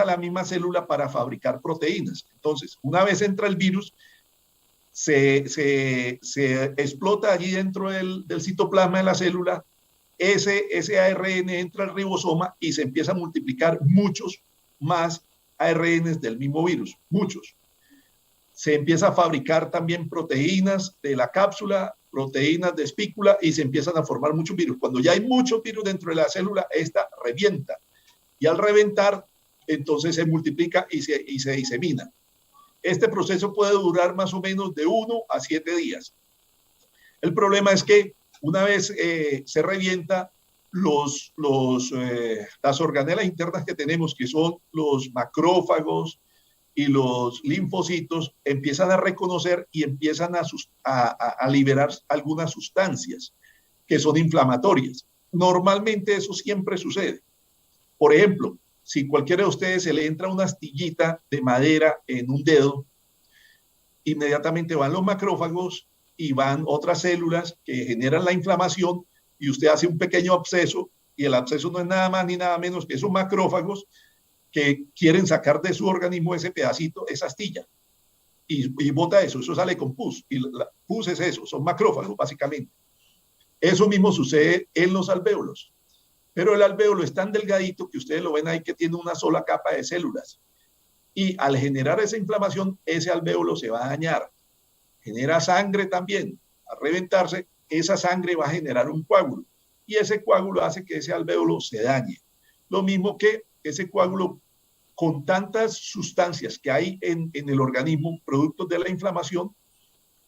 la misma célula para fabricar proteínas. Entonces, una vez entra el virus, se explota allí dentro del citoplasma de la célula, ese ARN entra al ribosoma y se empieza a multiplicar muchos más ARNs del mismo virus, muchos. Se empieza a fabricar también proteínas de la cápsula, proteínas de espícula y se empiezan a formar muchos virus. Cuando ya hay muchos virus dentro de la célula, esta revienta. Y al reventar, entonces se multiplica y se disemina. Este proceso puede durar más o menos de 1 a 7 días. El problema es que una vez se revienta, las organelas internas que tenemos, que son los macrófagos y los linfocitos, empiezan a reconocer y empiezan a liberar algunas sustancias que son inflamatorias. Normalmente eso siempre sucede. Por ejemplo, si cualquiera de ustedes se le entra una astillita de madera en un dedo, inmediatamente van los macrófagos y van otras células que generan la inflamación y usted hace un pequeño absceso y el absceso no es nada más ni nada menos que esos macrófagos que quieren sacar de su organismo ese pedacito, esa astilla y bota eso sale con pus y la pus es eso, son macrófagos básicamente. Eso mismo sucede en los alvéolos, pero el alvéolo es tan delgadito que ustedes lo ven ahí que tiene una sola capa de células y al generar esa inflamación ese alvéolo se va a dañar. Genera sangre también. Al reventarse, esa sangre va a generar un coágulo y ese coágulo hace que ese alvéolo se dañe. Lo mismo que ese coágulo, con tantas sustancias que hay en el organismo, productos de la inflamación,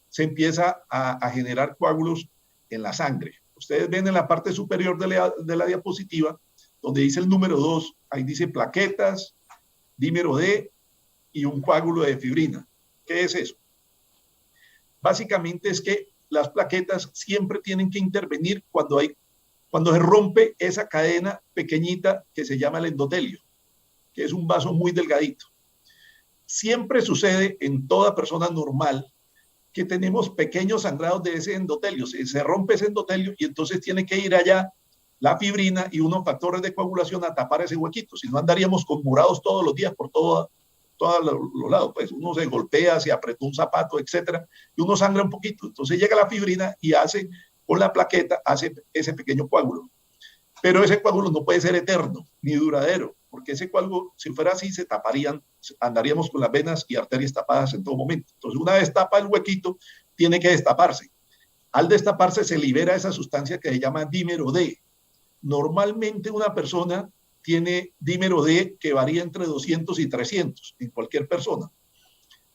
se empieza a generar coágulos en la sangre. Ustedes ven en la parte superior de la diapositiva, donde dice el número 2, ahí dice plaquetas, dímero D y un coágulo de fibrina. ¿Qué es eso? Básicamente es que las plaquetas siempre tienen que intervenir cuando se rompe esa cadena pequeñita que se llama el endotelio, que es un vaso muy delgadito. Siempre sucede en toda persona normal que tenemos pequeños sangrados de ese endotelio. Se rompe ese endotelio y entonces tiene que ir allá la fibrina y unos factores de coagulación a tapar ese huequito. Si no, andaríamos con morados todos los días por todos los lados. Pues uno se golpea, se apretó un zapato, etcétera, y uno sangra un poquito. Entonces llega la fibrina y hace, con la plaqueta, hace ese pequeño coágulo. Pero ese coágulo no puede ser eterno ni duradero, porque ese coágulo, si fuera así, se taparían, andaríamos con las venas y arterias tapadas en todo momento. Entonces, una vez tapa el huequito, tiene que destaparse. Al destaparse, se libera esa sustancia que se llama dímero D. Normalmente una persona tiene dímero D que varía entre 200 y 300 en cualquier persona.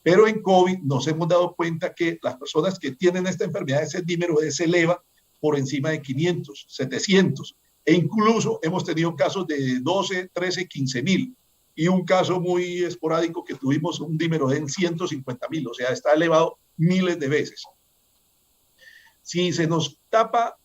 Pero en COVID nos hemos dado cuenta que las personas que tienen esta enfermedad, ese dímero D se eleva por encima de 500, 700. E incluso hemos tenido casos de 12, 13, 15 mil. Y un caso muy esporádico que tuvimos un dímero D en 150.000, o sea, está elevado miles de veces. Si se nos tapa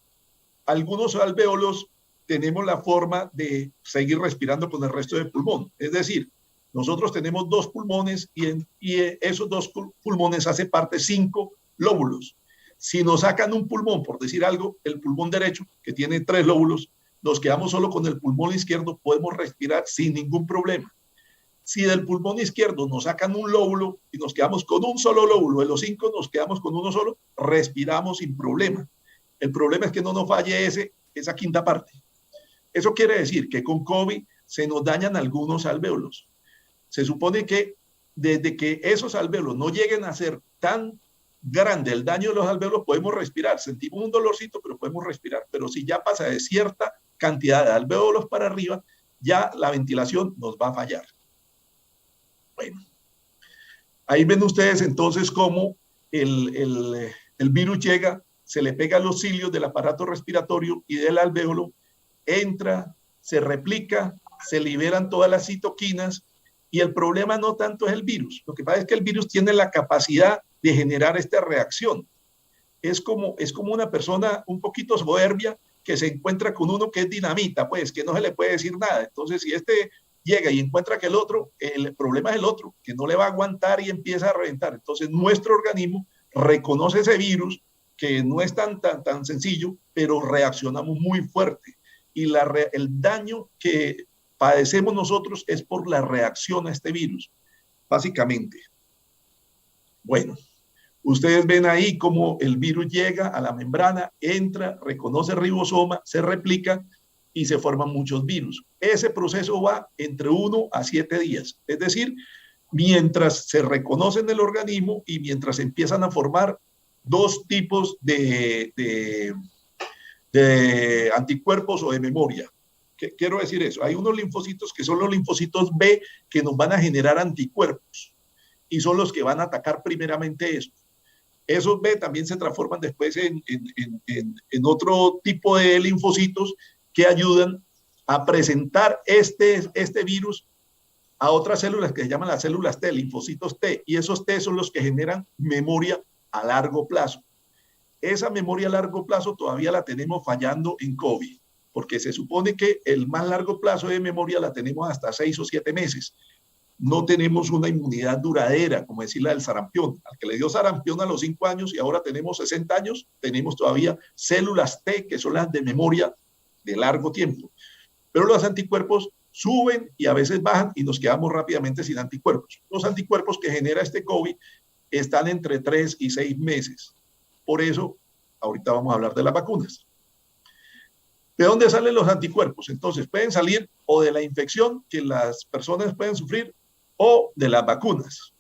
algunos alvéolos, tenemos la forma de seguir respirando con el resto del pulmón. Es decir, nosotros tenemos 2 pulmones y esos 2 pulmones hace parte 5 lóbulos. Si nos sacan un pulmón, por decir algo, el pulmón derecho, que tiene 3 lóbulos, nos quedamos solo con el pulmón izquierdo, podemos respirar sin ningún problema. Si del pulmón izquierdo nos sacan un lóbulo y nos quedamos con un solo lóbulo, de los 5 nos quedamos con uno solo, respiramos sin problema. El problema es que no nos falle esa quinta parte. Eso quiere decir que con COVID se nos dañan algunos alvéolos. Se supone que desde que esos alvéolos no lleguen a ser tan grande el daño de los alvéolos, podemos respirar. Sentimos un dolorcito, pero podemos respirar. Pero si ya pasa de cierta cantidad de alvéolos para arriba, ya la ventilación nos va a fallar. Bueno, ahí ven ustedes entonces cómo el virus llega, se le pega a los cilios del aparato respiratorio y del alvéolo, entra, se replica, se liberan todas las citoquinas y el problema no tanto es el virus. Lo que pasa es que el virus tiene la capacidad de generar esta reacción. Es como una persona un poquito soberbia que se encuentra con uno que es dinamita, pues que no se le puede decir nada. Entonces, si este llega y encuentra que el problema es el otro, que no le va a aguantar y empieza a reventar. Entonces, nuestro organismo reconoce ese virus, que no es tan sencillo, pero reaccionamos muy fuerte. Y el daño que padecemos nosotros es por la reacción a este virus, básicamente. Bueno, ustedes ven ahí cómo el virus llega a la membrana, entra, reconoce el ribosoma, se replica y se forman muchos virus. Ese proceso va entre 1 a 7 días, es decir, mientras se reconoce en el organismo y mientras empiezan a formar dos tipos de anticuerpos o de memoria. ¿Qué quiero decir eso? Hay unos linfocitos que son los linfocitos B que nos van a generar anticuerpos y son los que van a atacar primeramente eso. Esos B también se transforman después en otro tipo de linfocitos que ayudan a presentar este virus a otras células que se llaman las células T, linfocitos T, y esos T son los que generan memoria a largo plazo. Esa memoria a largo plazo todavía la tenemos fallando en COVID, porque se supone que el más largo plazo de memoria la tenemos hasta 6 o 7 meses. No tenemos una inmunidad duradera, como decir la del sarampión. Al que le dio sarampión a los 5 años y ahora tenemos 60 años, tenemos todavía células T, que son las de memoria de largo tiempo. Pero los anticuerpos suben y a veces bajan y nos quedamos rápidamente sin anticuerpos. Los anticuerpos que genera este COVID están entre 3 y 6 meses. Por eso, ahorita vamos a hablar de las vacunas. ¿De dónde salen los anticuerpos? Entonces, pueden salir o de la infección que las personas pueden sufrir o de las vacunas.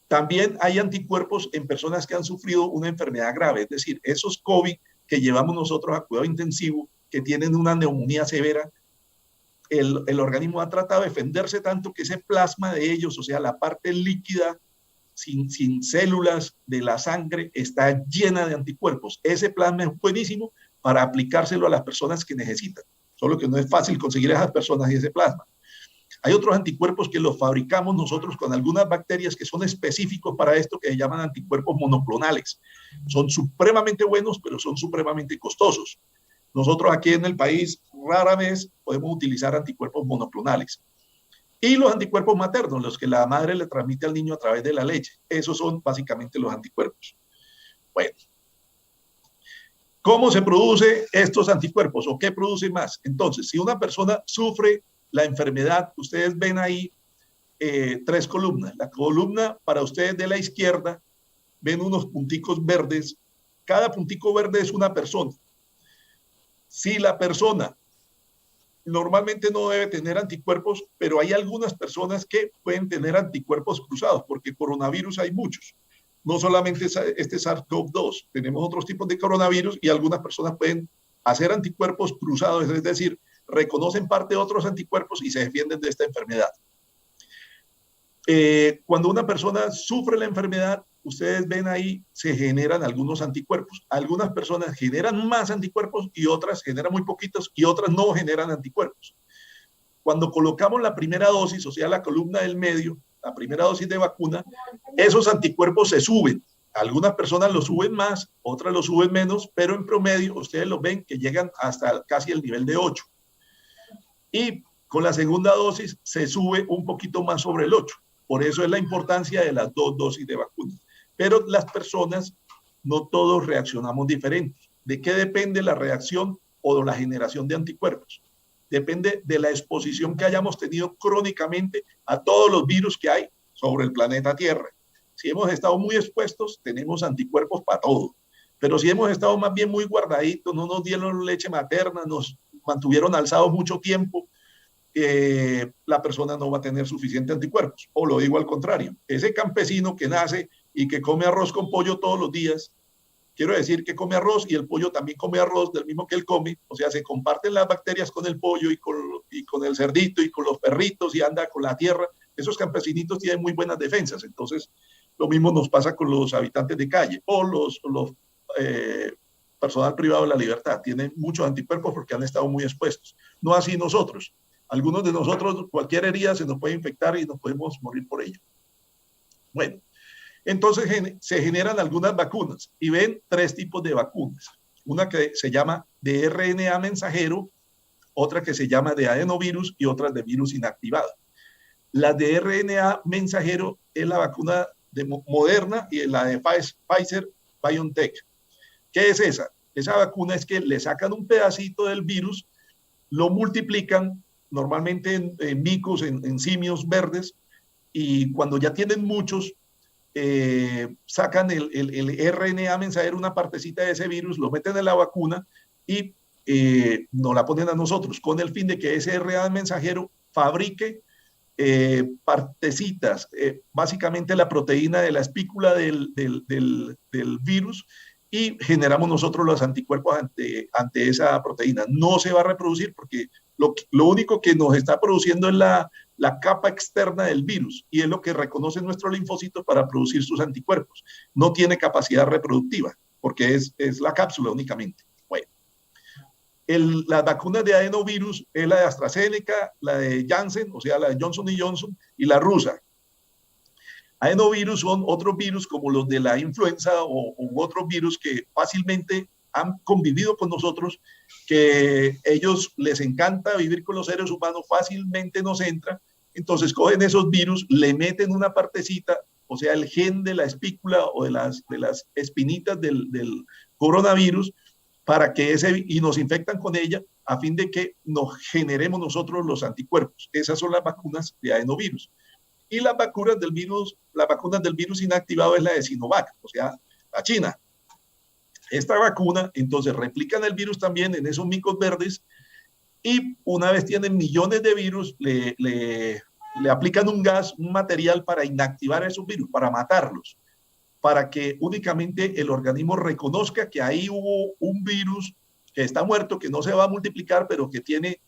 También hay anticuerpos en personas que han sufrido una enfermedad grave, es decir, esos COVID que llevamos nosotros a cuidado intensivo, que tienen una neumonía severa, el organismo ha tratado de defenderse tanto que ese plasma de ellos, o sea, la parte líquida, sin células de la sangre, está llena de anticuerpos. Ese plasma es buenísimo para aplicárselo a las personas que necesitan, solo que no es fácil conseguir a esas personas y ese plasma. Hay otros anticuerpos que los fabricamos nosotros con algunas bacterias que son específicos para esto, que se llaman anticuerpos monoclonales. Son supremamente buenos, pero son supremamente costosos. Nosotros aquí en el país rara vez podemos utilizar anticuerpos monoclonales. Y los anticuerpos maternos, los que la madre le transmite al niño a través de la leche. Esos son básicamente los anticuerpos. Bueno, ¿cómo se produce estos anticuerpos o qué produce más? Entonces, si una persona sufre la enfermedad, ustedes ven ahí 3 columnas. La columna para ustedes de la izquierda, ven unos punticos verdes. Cada puntico verde es una persona. Si la persona normalmente no debe tener anticuerpos, pero hay algunas personas que pueden tener anticuerpos cruzados, porque coronavirus hay muchos. No solamente este SARS-CoV-2, tenemos otros tipos de coronavirus y algunas personas pueden hacer anticuerpos cruzados, es decir, reconocen parte de otros anticuerpos y se defienden de esta enfermedad. Cuando una persona sufre la enfermedad, ustedes ven ahí, se generan algunos anticuerpos. Algunas personas generan más anticuerpos y otras generan muy poquitos y otras no generan anticuerpos. Cuando colocamos la primera dosis, o sea, la columna del medio, la primera dosis de vacuna, esos anticuerpos se suben. Algunas personas lo suben más, otras lo suben menos, pero en promedio ustedes lo ven que llegan hasta casi el nivel de 8. Y con la segunda dosis se sube un poquito más sobre el 8. Por eso es la importancia de las 2 dosis de vacuna. Pero las personas, no todos reaccionamos diferente. ¿De qué depende la reacción o de la generación de anticuerpos? Depende de la exposición que hayamos tenido crónicamente a todos los virus que hay sobre el planeta Tierra. Si hemos estado muy expuestos, tenemos anticuerpos para todo. Pero si hemos estado más bien muy guardaditos, no nos dieron leche materna, nos mantuvieron alzados mucho tiempo, la persona no va a tener suficiente anticuerpos. O lo digo al contrario, ese campesino que nace y que come arroz con pollo todos los días, quiero decir que come arroz y el pollo también come arroz del mismo que él come, o sea, se comparten las bacterias con el pollo y con el cerdito y con los perritos y anda con la tierra. Esos campesinitos tienen muy buenas defensas, entonces lo mismo nos pasa con los habitantes de calle o los personal privado de la libertad, tienen muchos anticuerpos porque han estado muy expuestos. No así nosotros. Algunos de nosotros, cualquier herida se nos puede infectar y nos podemos morir por ello. Bueno, entonces se generan algunas vacunas y ven 3 tipos de vacunas. Una que se llama de RNA mensajero, otra que se llama de adenovirus y otra de virus inactivado. La de RNA mensajero es la vacuna de Moderna y la de Pfizer BioNTech. ¿Qué es esa? Esa vacuna es que le sacan un pedacito del virus, lo multiplican, normalmente en micos, en simios verdes, y cuando ya tienen muchos, sacan el RNA mensajero, una partecita de ese virus, lo meten en la vacuna y nos la ponen a nosotros, con el fin de que ese RNA mensajero fabrique partecitas, básicamente la proteína de la espícula del virus, y generamos nosotros los anticuerpos ante esa proteína. No se va a reproducir porque lo único que nos está produciendo es la capa externa del virus, y es lo que reconocen nuestros linfocitos para producir sus anticuerpos. No tiene capacidad reproductiva porque es la cápsula únicamente. Bueno, las vacunas de adenovirus es la de AstraZeneca, la de Janssen, o sea, la de Johnson y Johnson, y la rusa. Adenovirus son otros virus como los de la influenza u otros virus que fácilmente han convivido con nosotros, que ellos les encanta vivir con los seres humanos, fácilmente nos entra. Entonces cogen esos virus, le meten una partecita, o sea, el gen de la espícula o de las espinitas del coronavirus, para que y nos infectan con ella a fin de que nos generemos nosotros los anticuerpos. Esas son las vacunas de adenovirus. Y las vacunas del virus inactivado es la de Sinovac, o sea, la China. Esta vacuna, entonces, replican el virus también en esos micos verdes, y una vez tienen millones de virus, le aplican un gas, un material para inactivar esos virus, para matarlos, para que únicamente el organismo reconozca que ahí hubo un virus que está muerto, que no se va a multiplicar, pero que tiene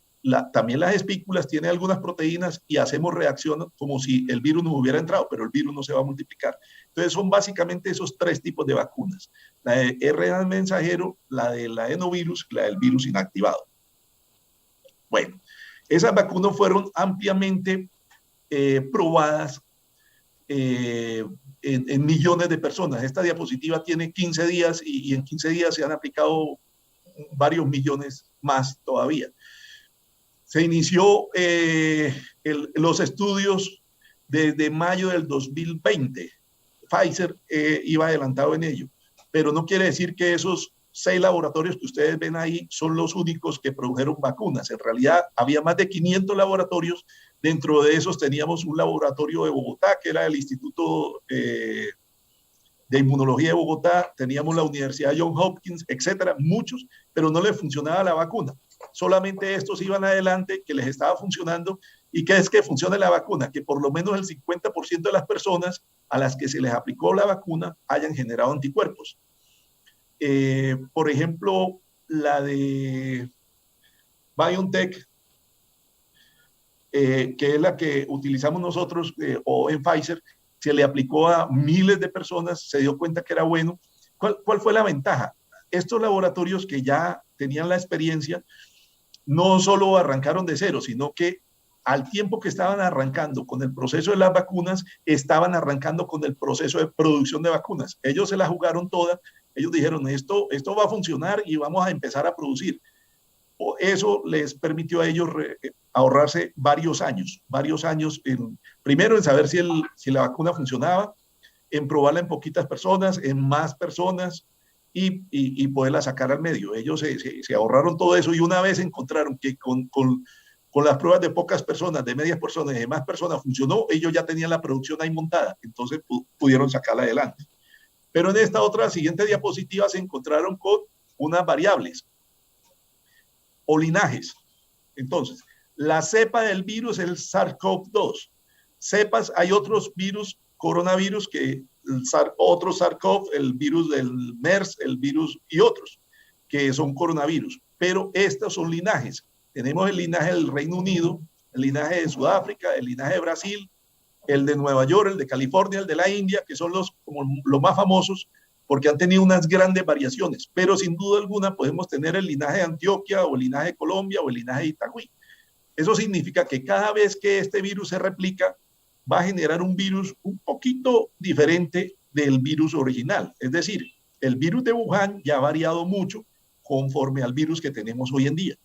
también las espículas, tiene algunas proteínas, y hacemos reacción como si el virus no hubiera entrado, pero el virus no se va a multiplicar. Entonces son básicamente esos tres tipos de vacunas: la de RNA mensajero, la del adenovirus, la del virus inactivado. Bueno, esas vacunas fueron ampliamente probadas en millones de personas. Esta diapositiva tiene 15 días y en 15 días se han aplicado varios millones más todavía. Se inició los estudios desde mayo del 2020. Pfizer iba adelantado en ello, pero no quiere decir que esos 6 laboratorios que ustedes ven ahí son los únicos que produjeron vacunas. En realidad había más de 500 laboratorios. Dentro de esos teníamos un laboratorio de Bogotá, que era el Instituto de Inmunología de Bogotá, teníamos la Universidad Johns Hopkins, etcétera, muchos, pero no les funcionaba la vacuna. Solamente estos iban adelante, que les estaba funcionando. ¿Y qué es que funcione la vacuna? Que por lo menos el 50% de las personas a las que se les aplicó la vacuna hayan generado anticuerpos. Por ejemplo, la de BioNTech, que es la que utilizamos nosotros, o en Pfizer, se le aplicó a miles de personas, se dio cuenta que era bueno. ¿Cuál fue la ventaja? Estos laboratorios que ya tenían la experiencia no solo arrancaron de cero, sino que al tiempo que estaban arrancando con el proceso de las vacunas, estaban arrancando con el proceso de producción de vacunas. Ellos se la jugaron toda. Ellos dijeron, esto va a funcionar y vamos a empezar a producir. Eso les permitió a ellos ahorrarse varios años primero en saber si la vacuna funcionaba, en probarla en poquitas personas, en más personas, y poderla sacar al medio. Ellos se ahorraron todo eso, y una vez encontraron que con las pruebas de pocas personas, de medias personas y de más personas funcionó, ellos ya tenían la producción ahí montada, entonces pudieron sacarla adelante. Pero en esta otra siguiente diapositiva se encontraron con unas variables o linajes. Entonces, la cepa del virus es el SARS-CoV-2. Cepas, hay otros virus, coronavirus, que otro SARS-CoV, el virus del MERS, el virus y otros, que son coronavirus. Pero estos son linajes. Tenemos el linaje del Reino Unido, el linaje de Sudáfrica, el linaje de Brasil, el de Nueva York, el de California, el de la India, que son los más famosos, porque han tenido unas grandes variaciones. Pero sin duda alguna podemos tener el linaje de Antioquia, o el linaje de Colombia, o el linaje de Itagüí. Eso significa que cada vez que este virus se replica, va a generar un virus un poquito diferente del virus original. Es decir, el virus de Wuhan ya ha variado mucho conforme al virus que tenemos hoy en día.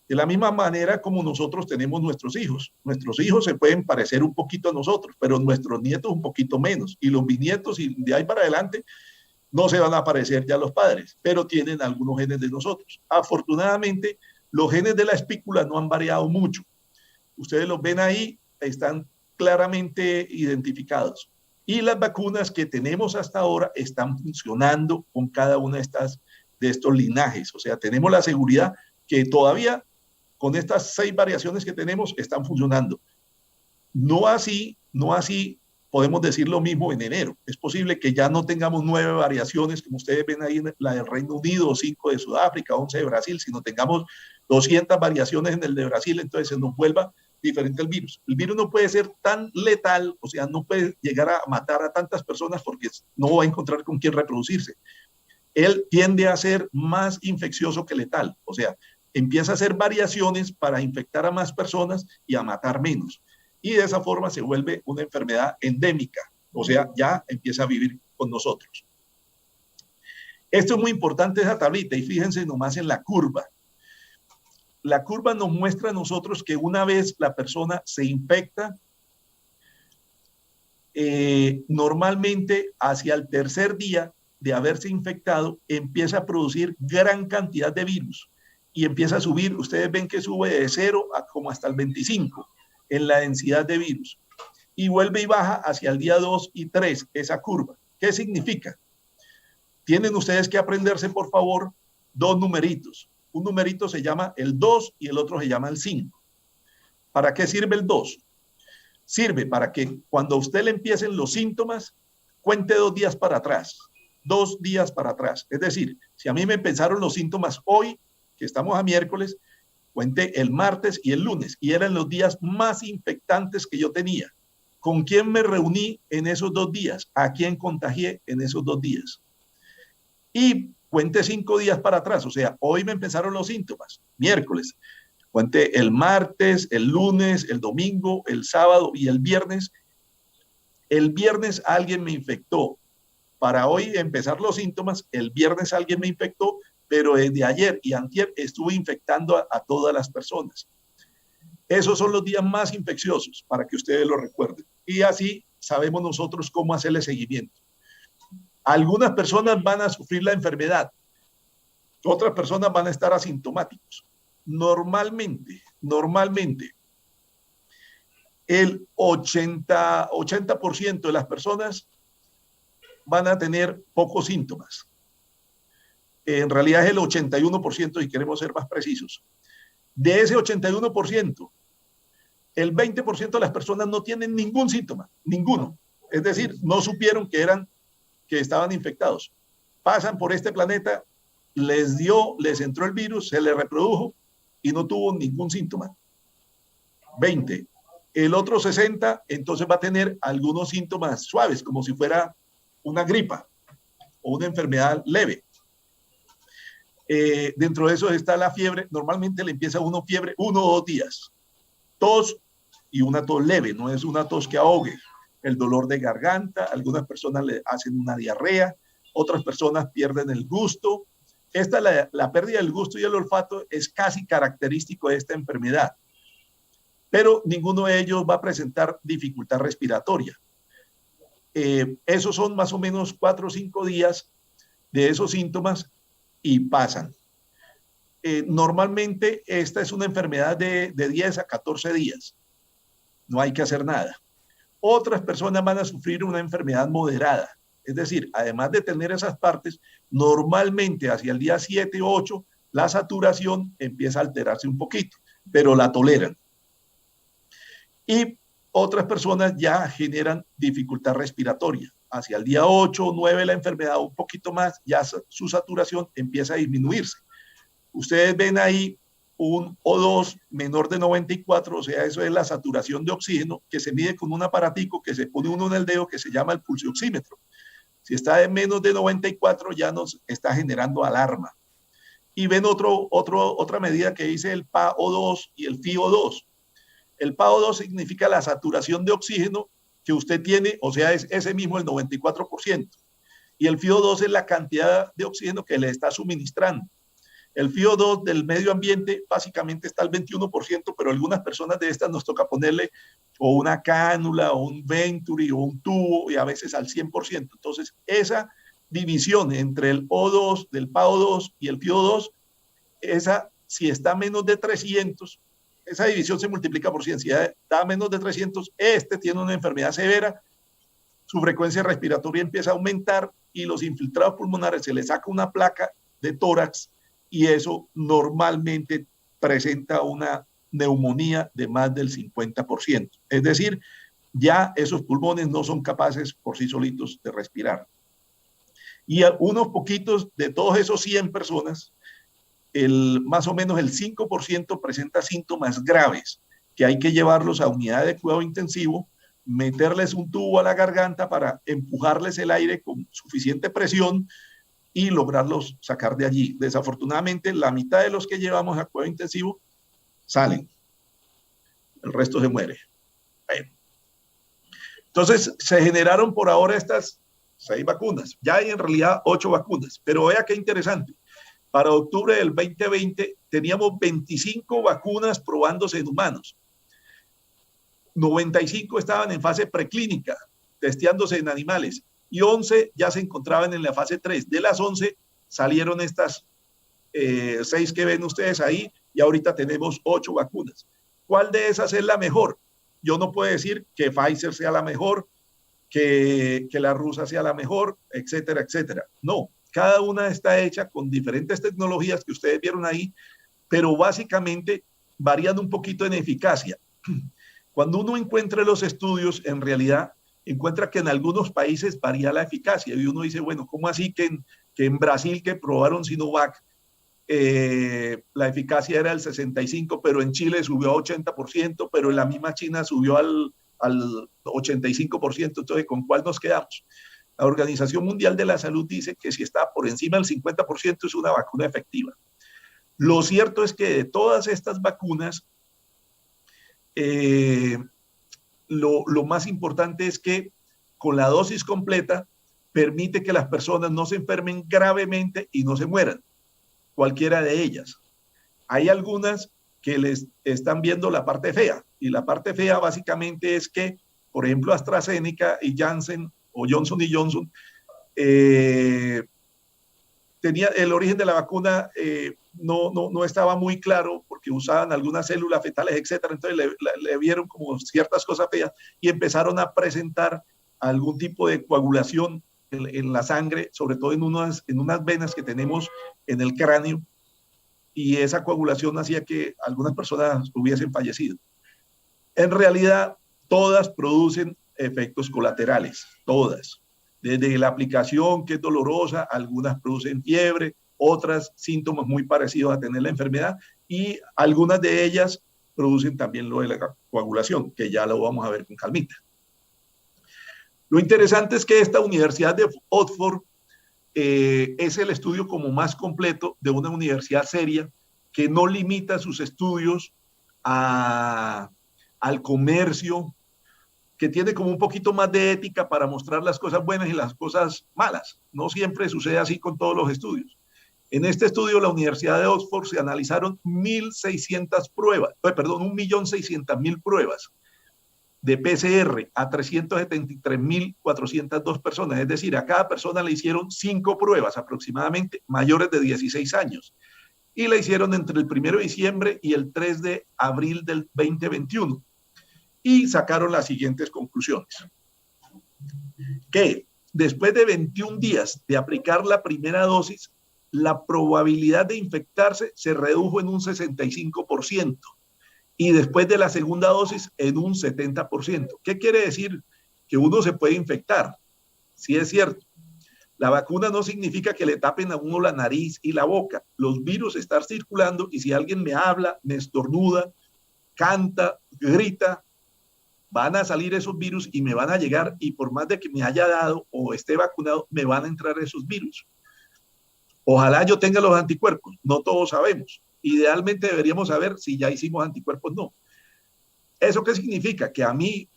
De la misma manera como nosotros tenemos nuestros hijos. Nuestros hijos se pueden parecer un poquito a nosotros, pero nuestros nietos un poquito menos. Y los bisnietos, y de ahí para adelante, no se van a parecer ya a los padres, pero tienen algunos genes de nosotros. Afortunadamente, los genes de la espícula no han variado mucho. Ustedes los ven ahí, están claramente identificados. Y las vacunas que tenemos hasta ahora están funcionando con cada una de estos linajes. O sea, tenemos la seguridad que todavía con estas 6 variaciones que tenemos están funcionando. No así podemos decir lo mismo en enero. Es posible que ya no tengamos 9 variaciones, como ustedes ven ahí, en la del Reino Unido, 5 de Sudáfrica, 11 de Brasil, sino tengamos 200 variaciones en el de Brasil, entonces se nos vuelva diferente el virus. El virus no puede ser tan letal, o sea, no puede llegar a matar a tantas personas porque no va a encontrar con quién reproducirse. Él tiende a ser más infeccioso que letal, o sea, empieza a hacer variaciones para infectar a más personas y a matar menos. Y de esa forma se vuelve una enfermedad endémica, o sea, ya empieza a vivir con nosotros. Esto es muy importante, esa tablita, y fíjense nomás en la curva. La curva nos muestra a nosotros que una vez la persona se infecta, normalmente hacia el tercer día de haberse infectado, empieza a producir gran cantidad de virus y empieza a subir. Ustedes ven que sube de 0 a como hasta el 25 en la densidad de virus y vuelve y baja hacia el día 2 y 3 esa curva. ¿Qué significa? Tienen ustedes que aprenderse, por favor, 2 numeritos. Un numerito se llama el 2 y el otro se llama el 5. ¿Para qué sirve el 2? Sirve para que cuando a usted le empiecen los síntomas, cuente 2 días para atrás. 2 días para atrás. Es decir, si a mí me empezaron los síntomas hoy, que estamos a miércoles, cuente el martes y el lunes. Y eran los días más infectantes que yo tenía. ¿Con quién me reuní en esos 2 días? ¿A quién contagié en esos 2 días? Y cuente 5 días para atrás. O sea, hoy me empezaron los síntomas, miércoles. Cuente el martes, el lunes, el domingo, el sábado y el viernes. El viernes alguien me infectó. Para hoy empezar los síntomas, el viernes alguien me infectó, pero desde ayer y antier estuve infectando a todas las personas. Esos son los días más infecciosos, para que ustedes lo recuerden. Y así sabemos nosotros cómo hacerle seguimiento. Algunas personas van a sufrir la enfermedad, otras personas van a estar asintomáticos. Normalmente, el 80% de las personas van a tener pocos síntomas. En realidad es el 81%, si queremos ser más precisos. De ese 81%, el 20% de las personas no tienen ningún síntoma, ninguno. Es decir, no supieron que estaban infectados. Pasan por este planeta, les entró el virus, se les reprodujo y no tuvo ningún síntoma. 20. El otro 60, entonces va a tener algunos síntomas suaves, como si fuera una gripa o una enfermedad leve. Dentro de eso está la fiebre. Normalmente le empieza a uno fiebre 1 o 2 días. Tos y una tos leve, no es una tos que ahogue. El dolor de garganta, algunas personas le hacen una diarrea, otras personas pierden el gusto. La pérdida del gusto y el olfato es casi característico de esta enfermedad, pero ninguno de ellos va a presentar dificultad respiratoria. Esos son más o menos 4 o 5 días de esos síntomas y pasan. Normalmente esta es una enfermedad de 10 a 14 días. No hay que hacer nada. Otras personas van a sufrir una enfermedad moderada. Es decir, además de tener esas partes, normalmente hacia el día 7 o 8, la saturación empieza a alterarse un poquito, pero la toleran. Y otras personas ya generan dificultad respiratoria. Hacia el día 8 o 9 la enfermedad, un poquito más, ya su saturación empieza a disminuirse. Ustedes ven ahí un O2 menor de 94, o sea, eso es la saturación de oxígeno, que se mide con un aparatico que se pone uno en el dedo que se llama el pulsioxímetro. Si está en menos de 94 ya nos está generando alarma. Y ven otra medida que dice el PaO2 y el FiO2. El PaO2 significa la saturación de oxígeno que usted tiene, o sea, es ese mismo, el 94%. Y el FiO2 es la cantidad de oxígeno que le está suministrando. El FiO2 del medio ambiente básicamente está al 21%, pero algunas personas de estas nos toca ponerle o una cánula, o un Venturi, o un tubo, y a veces al 100%. Entonces, esa división entre el O2, del PaO2 y el FiO2, esa, si está menos de 300, esa división se multiplica por 100. Si da menos de 300, este tiene una enfermedad severa, su frecuencia respiratoria empieza a aumentar y los infiltrados pulmonares se les saca una placa de tórax y eso normalmente presenta una neumonía de más del 50%. Es decir, ya esos pulmones no son capaces por sí solitos de respirar. Y a unos poquitos de todos esos 100 personas, más o menos el 5% presenta síntomas graves, que hay que llevarlos a unidad de cuidado intensivo, meterles un tubo a la garganta para empujarles el aire con suficiente presión y lograrlos sacar de allí. Desafortunadamente, la mitad de los que llevamos a cuidado intensivo salen. El resto se muere. Bueno. Entonces, se generaron por ahora estas 6 vacunas. Ya hay en realidad 8 vacunas. Pero vea qué interesante. Para octubre del 2020 teníamos 25 vacunas probándose en humanos. 95 estaban en fase preclínica, testeándose en animales, y 11 ya se encontraban en la fase 3. De las 11 salieron estas 6 que ven ustedes ahí, y ahorita tenemos 8 vacunas. ¿Cuál de esas es la mejor? Yo no puedo decir que Pfizer sea la mejor, que la rusa sea la mejor, etcétera, etcétera. No, cada una está hecha con diferentes tecnologías que ustedes vieron ahí, pero básicamente varían un poquito en eficacia. Cuando uno encuentra los estudios, en realidad encuentra que en algunos países varía la eficacia y uno dice, bueno, ¿cómo así que en Brasil que probaron Sinovac la eficacia era del 65%, pero en Chile subió a 80%, pero en la misma China subió al 85%? Entonces, ¿con cuál nos quedamos? La Organización Mundial de la Salud dice que si está por encima del 50% es una vacuna efectiva. Lo cierto es que de todas estas vacunas, lo más importante es que con la dosis completa permite que las personas no se enfermen gravemente y no se mueran, cualquiera de ellas. Hay algunas que les están viendo la parte fea, y la parte fea básicamente es que, por ejemplo, AstraZeneca y Janssen o Johnson y Johnson, tenía el origen de la vacuna, no estaba muy claro porque usaban algunas células fetales, etcétera. Entonces le vieron como ciertas cosas feas y empezaron a presentar algún tipo de coagulación en la sangre, sobre todo en unas venas que tenemos en el cráneo, y esa coagulación hacía que algunas personas hubiesen fallecido. En realidad, todas producen efectos colaterales, todas. Desde la aplicación, que es dolorosa, algunas producen fiebre, otras síntomas muy parecidos a tener la enfermedad, y algunas de ellas producen también lo de la coagulación, que ya lo vamos a ver con calmita. Lo interesante es que esta Universidad de Oxford es el estudio como más completo de una universidad seria que no limita sus estudios al comercio, que tiene como un poquito más de ética para mostrar las cosas buenas y las cosas malas. No siempre sucede así con todos los estudios. En este estudio, la Universidad de Oxford se analizaron 1.600 pruebas, perdón, 1.600.000 pruebas de PCR a 373.402 personas. Es decir, a cada persona le hicieron 5 pruebas aproximadamente, mayores de 16 años. Y la hicieron entre el 1 de diciembre y el 3 de abril del 2021. Y sacaron las siguientes conclusiones. Que después de 21 días de aplicar la primera dosis, la probabilidad de infectarse se redujo en un 65%. Y después de la segunda dosis en un 70%. ¿Qué quiere decir? Que uno se puede infectar. Sí, es cierto. La vacuna no significa que le tapen a uno la nariz y la boca. Los virus están circulando y si alguien me habla, me estornuda, canta, grita, van a salir esos virus y me van a llegar, y por más de que me haya dado o esté vacunado, me van a entrar esos virus. Ojalá yo tenga los anticuerpos, no todos sabemos. Idealmente deberíamos saber si ya hicimos anticuerpos o no. ¿Eso qué significa? Que a mí,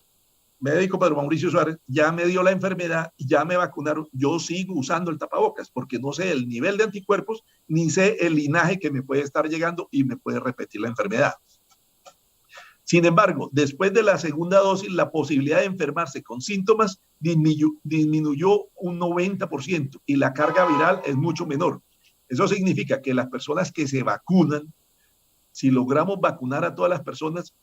médico Pedro Mauricio Suárez, ya me dio la enfermedad, ya me vacunaron, yo sigo usando el tapabocas porque no sé el nivel de anticuerpos ni sé el linaje que me puede estar llegando y me puede repetir la enfermedad. Sin embargo, después de la segunda dosis, la posibilidad de enfermarse con síntomas disminuyó un 90% y la carga viral es mucho menor. Eso significa que las personas que se vacunan si logramos vacunar a todas las personas,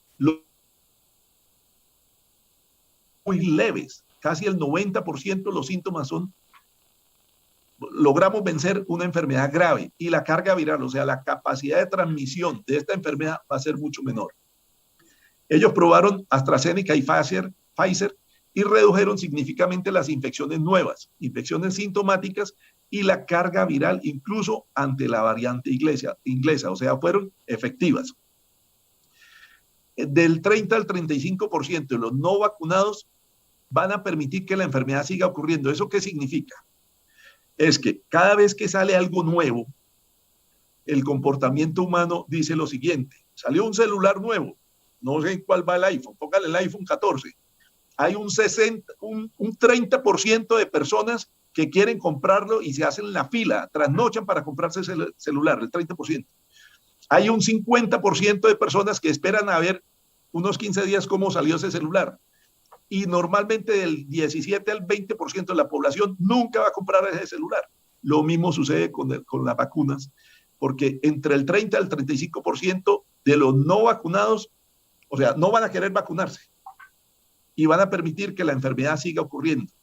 muy leves, casi el 90% de los síntomas son, logramos vencer una enfermedad grave y la carga viral, o sea, la capacidad de transmisión de esta enfermedad va a ser mucho menor. Ellos probaron AstraZeneca y Pfizer y redujeron significativamente las infecciones nuevas, infecciones sintomáticas y la carga viral, incluso ante la variante inglesa, o sea, fueron efectivas. Del 30 al 35% de los no vacunados van a permitir que la enfermedad siga ocurriendo. ¿Eso qué significa? Es que cada vez que sale algo nuevo, el comportamiento humano dice lo siguiente: salió un celular nuevo, no sé en cuál va el iPhone, póngale el iPhone 14. Hay un 30% de personas que quieren comprarlo y se hacen la fila, trasnochan para comprarse ese celular, el 30%. Hay un 50% de personas que esperan a ver unos 15 días cómo salió ese celular. Y normalmente del 17 al 20% de la población nunca va a comprar ese celular. Lo mismo sucede con las vacunas, porque entre el 30 al 35% de los no vacunados, o sea, no van a querer vacunarse y van a permitir que la enfermedad siga ocurriendo.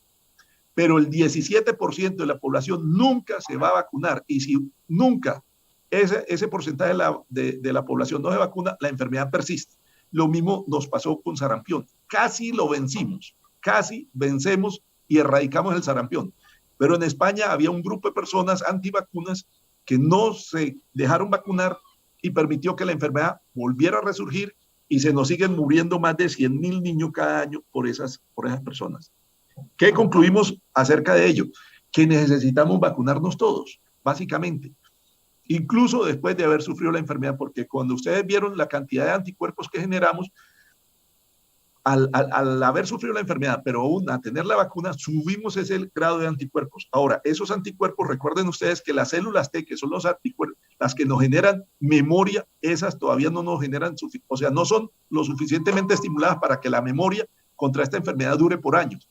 Pero el 17% de la población nunca se va a vacunar, y si nunca ese porcentaje de la población no se vacuna, la enfermedad persiste. Lo mismo nos pasó con sarampión. Casi lo vencimos, casi vencemos y erradicamos el sarampión. Pero en España había un grupo de personas antivacunas que no se dejaron vacunar y permitió que la enfermedad volviera a resurgir, y se nos siguen muriendo más de 100,000 niños cada año por esas personas. ¿Qué concluimos acerca de ello? Que necesitamos vacunarnos todos, básicamente, incluso después de haber sufrido la enfermedad, porque cuando ustedes vieron la cantidad de anticuerpos que generamos, al haber sufrido la enfermedad, pero aún a tener la vacuna, subimos ese grado de anticuerpos. Ahora, esos anticuerpos, recuerden ustedes que las células T, que son los anticuerpos, las que nos generan memoria, esas todavía no nos generan, o sea, no son lo suficientemente estimuladas para que la memoria contra esta enfermedad dure por años.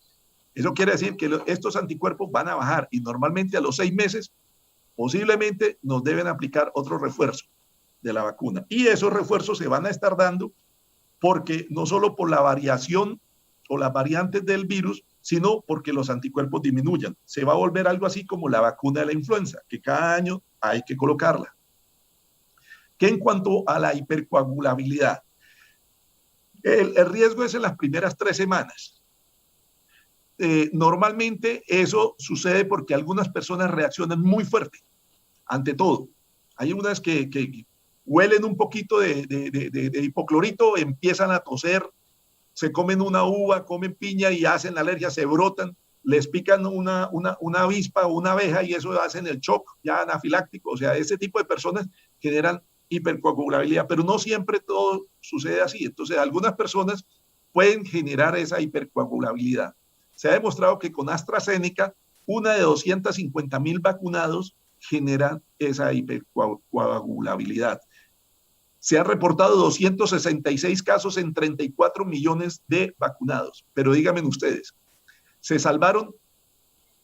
Eso quiere decir que estos anticuerpos van a bajar, y normalmente a los 6 meses posiblemente nos deben aplicar otro refuerzo de la vacuna. Y esos refuerzos se van a estar dando porque no solo por la variación o las variantes del virus, sino porque los anticuerpos disminuyan. Se va a volver algo así como la vacuna de la influenza, que cada año hay que colocarla. Que en cuanto a la hipercoagulabilidad, el riesgo es en las primeras 3 semanas. Normalmente eso sucede porque algunas personas reaccionan muy fuerte ante todo. Hay unas que huelen un poquito de hipoclorito, empiezan a toser, se comen una uva, comen piña y hacen la alergia, se brotan, les pican una avispa o una abeja y eso hacen el shock ya anafiláctico. O sea, ese tipo de personas generan hipercoagulabilidad, pero no siempre todo sucede así. Entonces, algunas personas pueden generar esa hipercoagulabilidad. Se ha demostrado que con AstraZeneca, una de 250,000 vacunados genera esa hipercoagulabilidad. Se han reportado 266 casos en 34 millones de vacunados. Pero díganme ustedes, se salvaron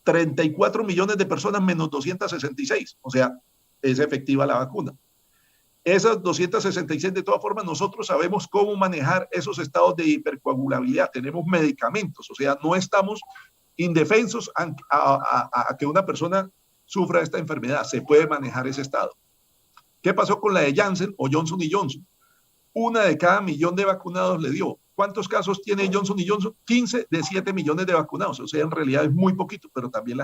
34 millones de personas menos 266. O sea, es efectiva la vacuna. Esas 266, de todas formas, nosotros sabemos cómo manejar esos estados de hipercoagulabilidad. Tenemos medicamentos, o sea, no estamos indefensos a que una persona sufra esta enfermedad. Se puede manejar ese estado. ¿Qué pasó con la de Janssen o Johnson & Johnson? 1 de cada 1.000.000 de vacunados le dio. ¿Cuántos casos tiene Johnson & Johnson? 15 de 7 millones de vacunados. O sea, en realidad es muy poquito, pero también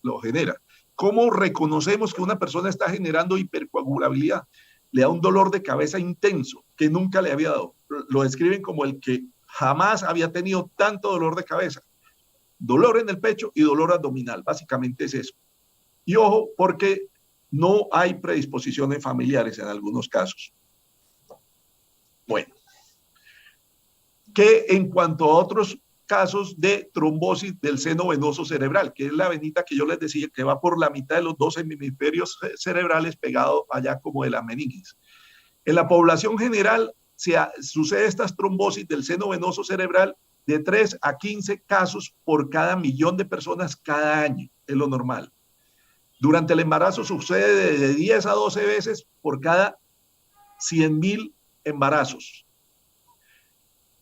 lo genera. ¿Cómo reconocemos que una persona está generando hipercoagulabilidad? Le da un dolor de cabeza intenso que nunca le había dado. Lo describen como el que jamás había tenido tanto dolor de cabeza. Dolor en el pecho y dolor abdominal. Básicamente es eso. Y ojo, porque no hay predisposiciones familiares en algunos casos. Bueno, que en cuanto a otros casos de trombosis del seno venoso cerebral, que es la venita que yo les decía que va por la mitad de los 2 hemisferios cerebrales pegado allá como de la meninges. En la población general sucede estas trombosis del seno venoso cerebral de 3 a 15 casos por cada 1.000.000 de personas cada año, es lo normal. Durante el embarazo sucede de 10 a 12 veces por cada 100.000 embarazos.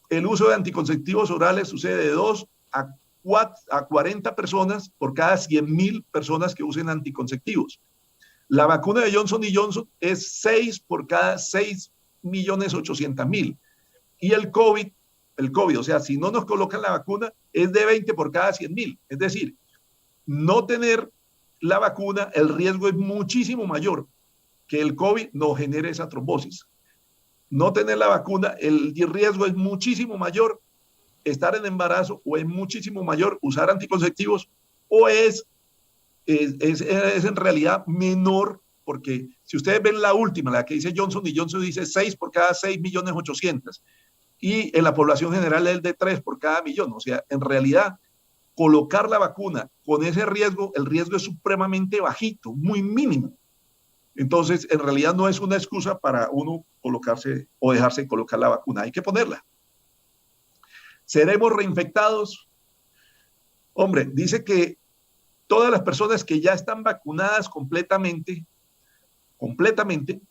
El uso de anticonceptivos orales sucede de 2 a 40 personas por cada 100.000 personas que usen anticonceptivos. La vacuna de Johnson y Johnson es 6 por cada 6.800.000. Y el COVID, o sea, si no nos colocan la vacuna, es de 20 por cada 100.000. Es decir, no tener la vacuna, el riesgo es muchísimo mayor que el COVID no genere esa trombosis. No tener la vacuna, el riesgo es muchísimo mayor estar en embarazo, o es muchísimo mayor usar anticonceptivos, o es en realidad menor, porque si ustedes ven la última, la que dice Johnson y Johnson, dice 6 por cada 6.800.000, y en la población general es de 3 por cada millón. O sea, en realidad, colocar la vacuna con ese riesgo, el riesgo es supremamente bajito, muy mínimo. Entonces, en realidad no es una excusa para uno colocarse o dejarse colocar la vacuna, hay que ponerla. ¿Seremos reinfectados? Hombre, dice que todas las personas que ya están vacunadas completamente,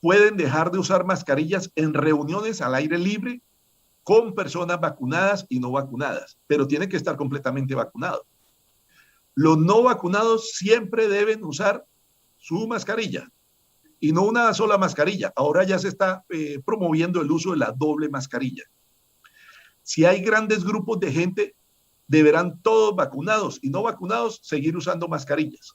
pueden dejar de usar mascarillas en reuniones al aire libre con personas vacunadas y no vacunadas, pero tiene que estar completamente vacunado. Los no vacunados siempre deben usar su mascarilla, y no una sola mascarilla. Ahora ya se está promoviendo el uso de la doble mascarilla. Si hay grandes grupos de gente, deberán todos vacunados y no vacunados seguir usando mascarillas.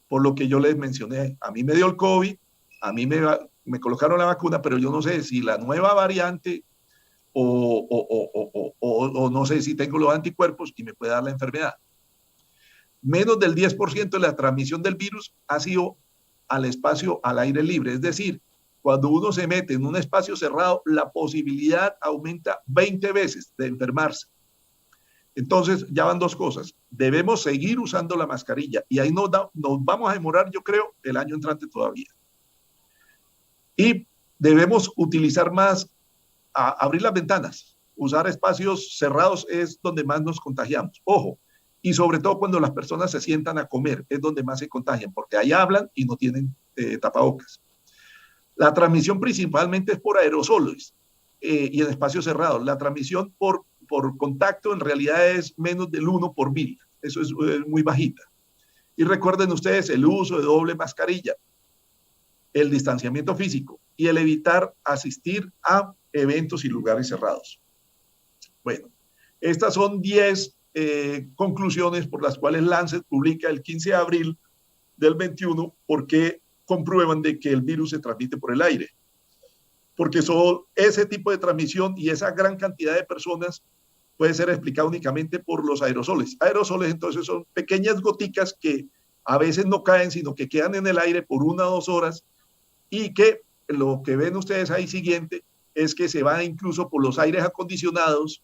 Por lo que yo les mencioné, a mí me dio el COVID, a mí me colocaron la vacuna, pero yo no sé si la nueva variante o no sé si tengo los anticuerpos y me puede dar la enfermedad. Menos del 10% de la transmisión del virus ha sido al espacio al aire libre. Es decir, cuando uno se mete en un espacio cerrado, la posibilidad aumenta 20 veces de enfermarse. Entonces, ya van dos cosas. Debemos seguir usando la mascarilla y ahí nos vamos a demorar, yo creo, el año entrante todavía. Y debemos utilizar más, abrir las ventanas. Usar espacios cerrados es donde más nos contagiamos. Ojo, y sobre todo cuando las personas se sientan a comer, es donde más se contagian, porque ahí hablan y no tienen tapabocas. La transmisión principalmente es por aerosoles y en espacios cerrados. La transmisión por contacto en realidad es menos del 1 por 1000. Eso es muy bajita. Y recuerden ustedes el uso de doble mascarilla, el distanciamiento físico y el evitar asistir a eventos y lugares cerrados. Bueno, estas son 10 conclusiones por las cuales Lancet publica el 15 de abril del 21 porque comprueban de que el virus se transmite por el aire. Porque solo ese tipo de transmisión y esa gran cantidad de personas puede ser explicado únicamente por los aerosoles. Aerosoles entonces son pequeñas goticas que a veces no caen, sino que quedan en el aire por 1 o 2 horas y que lo que ven ustedes ahí siguiente es que se va incluso por los aires acondicionados,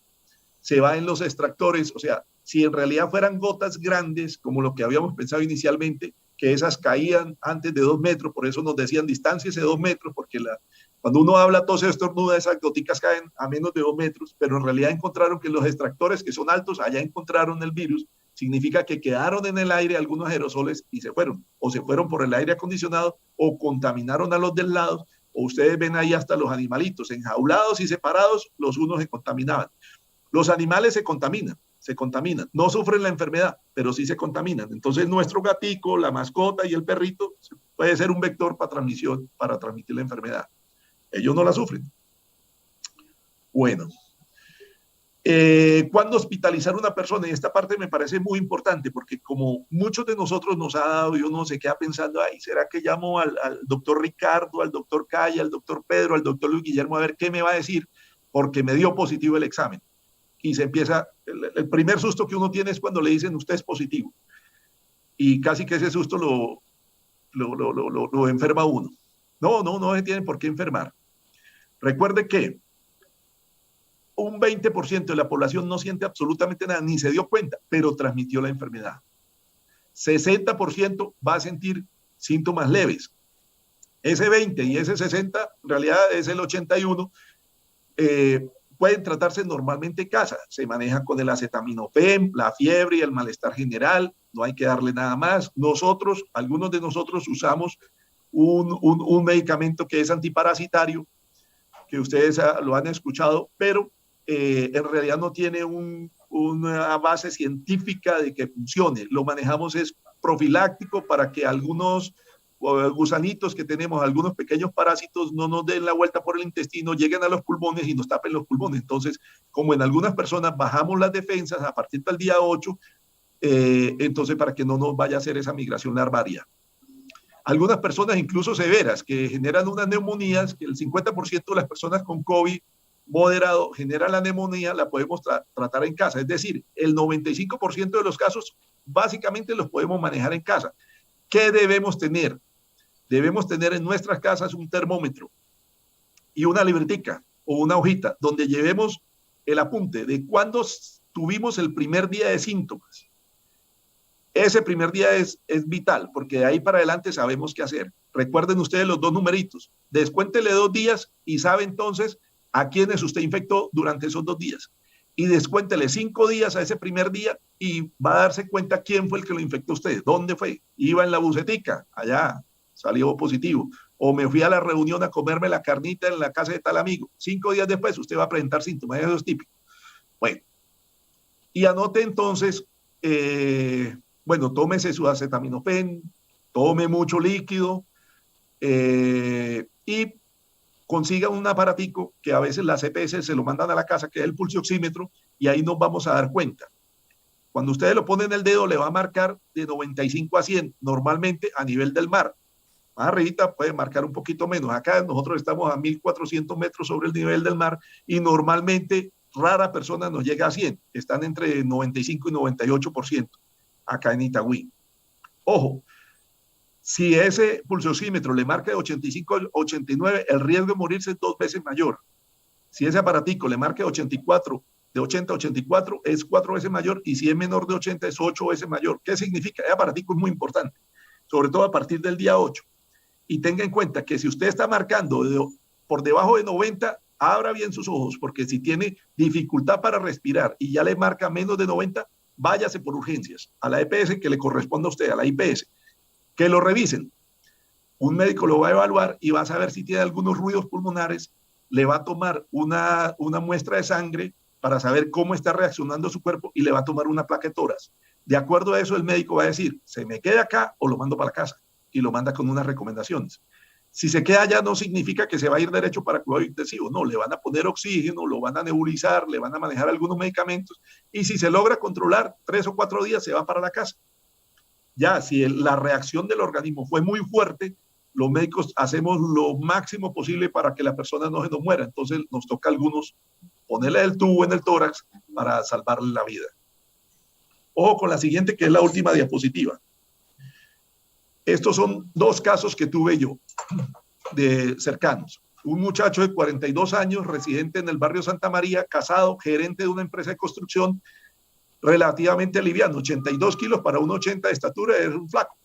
se va en los extractores. O sea, si en realidad fueran gotas grandes, como lo que habíamos pensado inicialmente, que esas caían antes de 2 metros, por eso nos decían distancias de 2 metros, porque cuando uno habla, tose, estornuda, esas goticas caen a menos de 2 metros, pero en realidad encontraron que los extractores que son altos, allá encontraron el virus, significa que quedaron en el aire algunos aerosoles y se fueron, o se fueron por el aire acondicionado, o contaminaron a los del lado, o ustedes ven ahí hasta los animalitos, enjaulados y separados, los unos se contaminaban. Los animales se contaminan, no sufren la enfermedad, pero sí se contaminan. Entonces nuestro gatico, la mascota y el perrito puede ser un vector para transmitir la enfermedad. Ellos no la sufren. Bueno, ¿cuándo hospitalizar a una persona? Y esta parte me parece muy importante porque como muchos de nosotros nos ha dado y uno se queda pensando, ay, ¿será que llamo al doctor Ricardo, al doctor Calla, al doctor Pedro, al doctor Luis Guillermo a ver qué me va a decir? Porque me dio positivo el examen. Y se empieza, el primer susto que uno tiene es cuando le dicen usted es positivo. Y casi que ese susto lo enferma uno. No se tiene por qué enfermar. Recuerde que un 20% de la población no siente absolutamente nada, ni se dio cuenta, pero transmitió la enfermedad. 60% va a sentir síntomas leves. Ese 20 y ese 60, en realidad es el 81, pueden tratarse normalmente en casa. Se maneja con el acetaminofén, la fiebre y el malestar general. No hay que darle nada más. Algunos de nosotros usamos un medicamento que es antiparasitario que ustedes lo han escuchado, pero en realidad no tiene una base científica de que funcione. Lo manejamos es profiláctico para que algunos gusanitos que tenemos, algunos pequeños parásitos, no nos den la vuelta por el intestino, lleguen a los pulmones y nos tapen los pulmones. Entonces, como en algunas personas bajamos las defensas a partir del día 8, entonces para que no nos vaya a hacer esa migración larvaria. Algunas personas incluso severas que generan unas neumonías, que el 50% de las personas con COVID moderado genera la neumonía, la podemos tratar en casa. Es decir, el 95% de los casos básicamente los podemos manejar en casa. ¿Qué debemos tener? Debemos tener en nuestras casas un termómetro y una libretica o una hojita donde llevemos el apunte de cuándo tuvimos el primer día de síntomas. Ese primer día es vital, porque de ahí para adelante sabemos qué hacer. Recuerden ustedes los dos numeritos. Descuéntele 2 días y sabe entonces a quiénes usted infectó durante esos 2 días. Y descuéntele 5 días a ese primer día y va a darse cuenta quién fue el que lo infectó a usted. ¿Dónde fue? Iba en la bucetica, allá, salió positivo. O me fui a la reunión a comerme la carnita en la casa de tal amigo. 5 días después usted va a presentar síntomas. Eso es típico. Bueno, y anote entonces... bueno, tómese su acetaminofén, tome mucho líquido y consiga un aparatico que a veces las EPS se lo mandan a la casa, que es el pulsioxímetro, y ahí nos vamos a dar cuenta. Cuando ustedes lo ponen en el dedo, le va a marcar de 95 a 100, normalmente a nivel del mar. Más arribita puede marcar un poquito menos. Acá nosotros estamos a 1400 metros sobre el nivel del mar y normalmente rara persona nos llega a 100. Están entre 95 y 98%. Acá en Itagüí. Ojo, si ese pulsioxímetro le marca de 85 a 89, el riesgo de morirse es 2 veces mayor. Si ese aparatico le marca de 84, de 80 a 84, es 4 veces mayor, y si es menor de 80, es 8 veces mayor. ¿Qué significa? Ese aparatico es muy importante, sobre todo a partir del día 8. Y tenga en cuenta que si usted está marcando por debajo de 90, abra bien sus ojos, porque si tiene dificultad para respirar y ya le marca menos de 90, váyase por urgencias a la EPS que le corresponde a usted, a la IPS, que lo revisen. Un médico lo va a evaluar y va a saber si tiene algunos ruidos pulmonares, le va a tomar una muestra de sangre para saber cómo está reaccionando su cuerpo y le va a tomar una placa de tórax. De acuerdo a eso, el médico va a decir, ¿se me queda acá o lo mando para la casa? Y lo manda con unas recomendaciones. Si se queda allá no significa que se va a ir derecho para cuidado intensivo, no, le van a poner oxígeno, lo van a nebulizar, le van a manejar algunos medicamentos y si se logra controlar 3 o 4 días se va para la casa. Ya, si la reacción del organismo fue muy fuerte, los médicos hacemos lo máximo posible para que la persona no se nos muera, entonces nos toca a algunos ponerle el tubo en el tórax para salvarle la vida. Ojo con la siguiente, que es la última diapositiva. Estos son 2 casos que tuve yo de cercanos. Un muchacho de 42 años, residente en el barrio Santa María, casado, gerente de una empresa de construcción, relativamente liviano, 82 kilos para un 80 de estatura, es un flaco.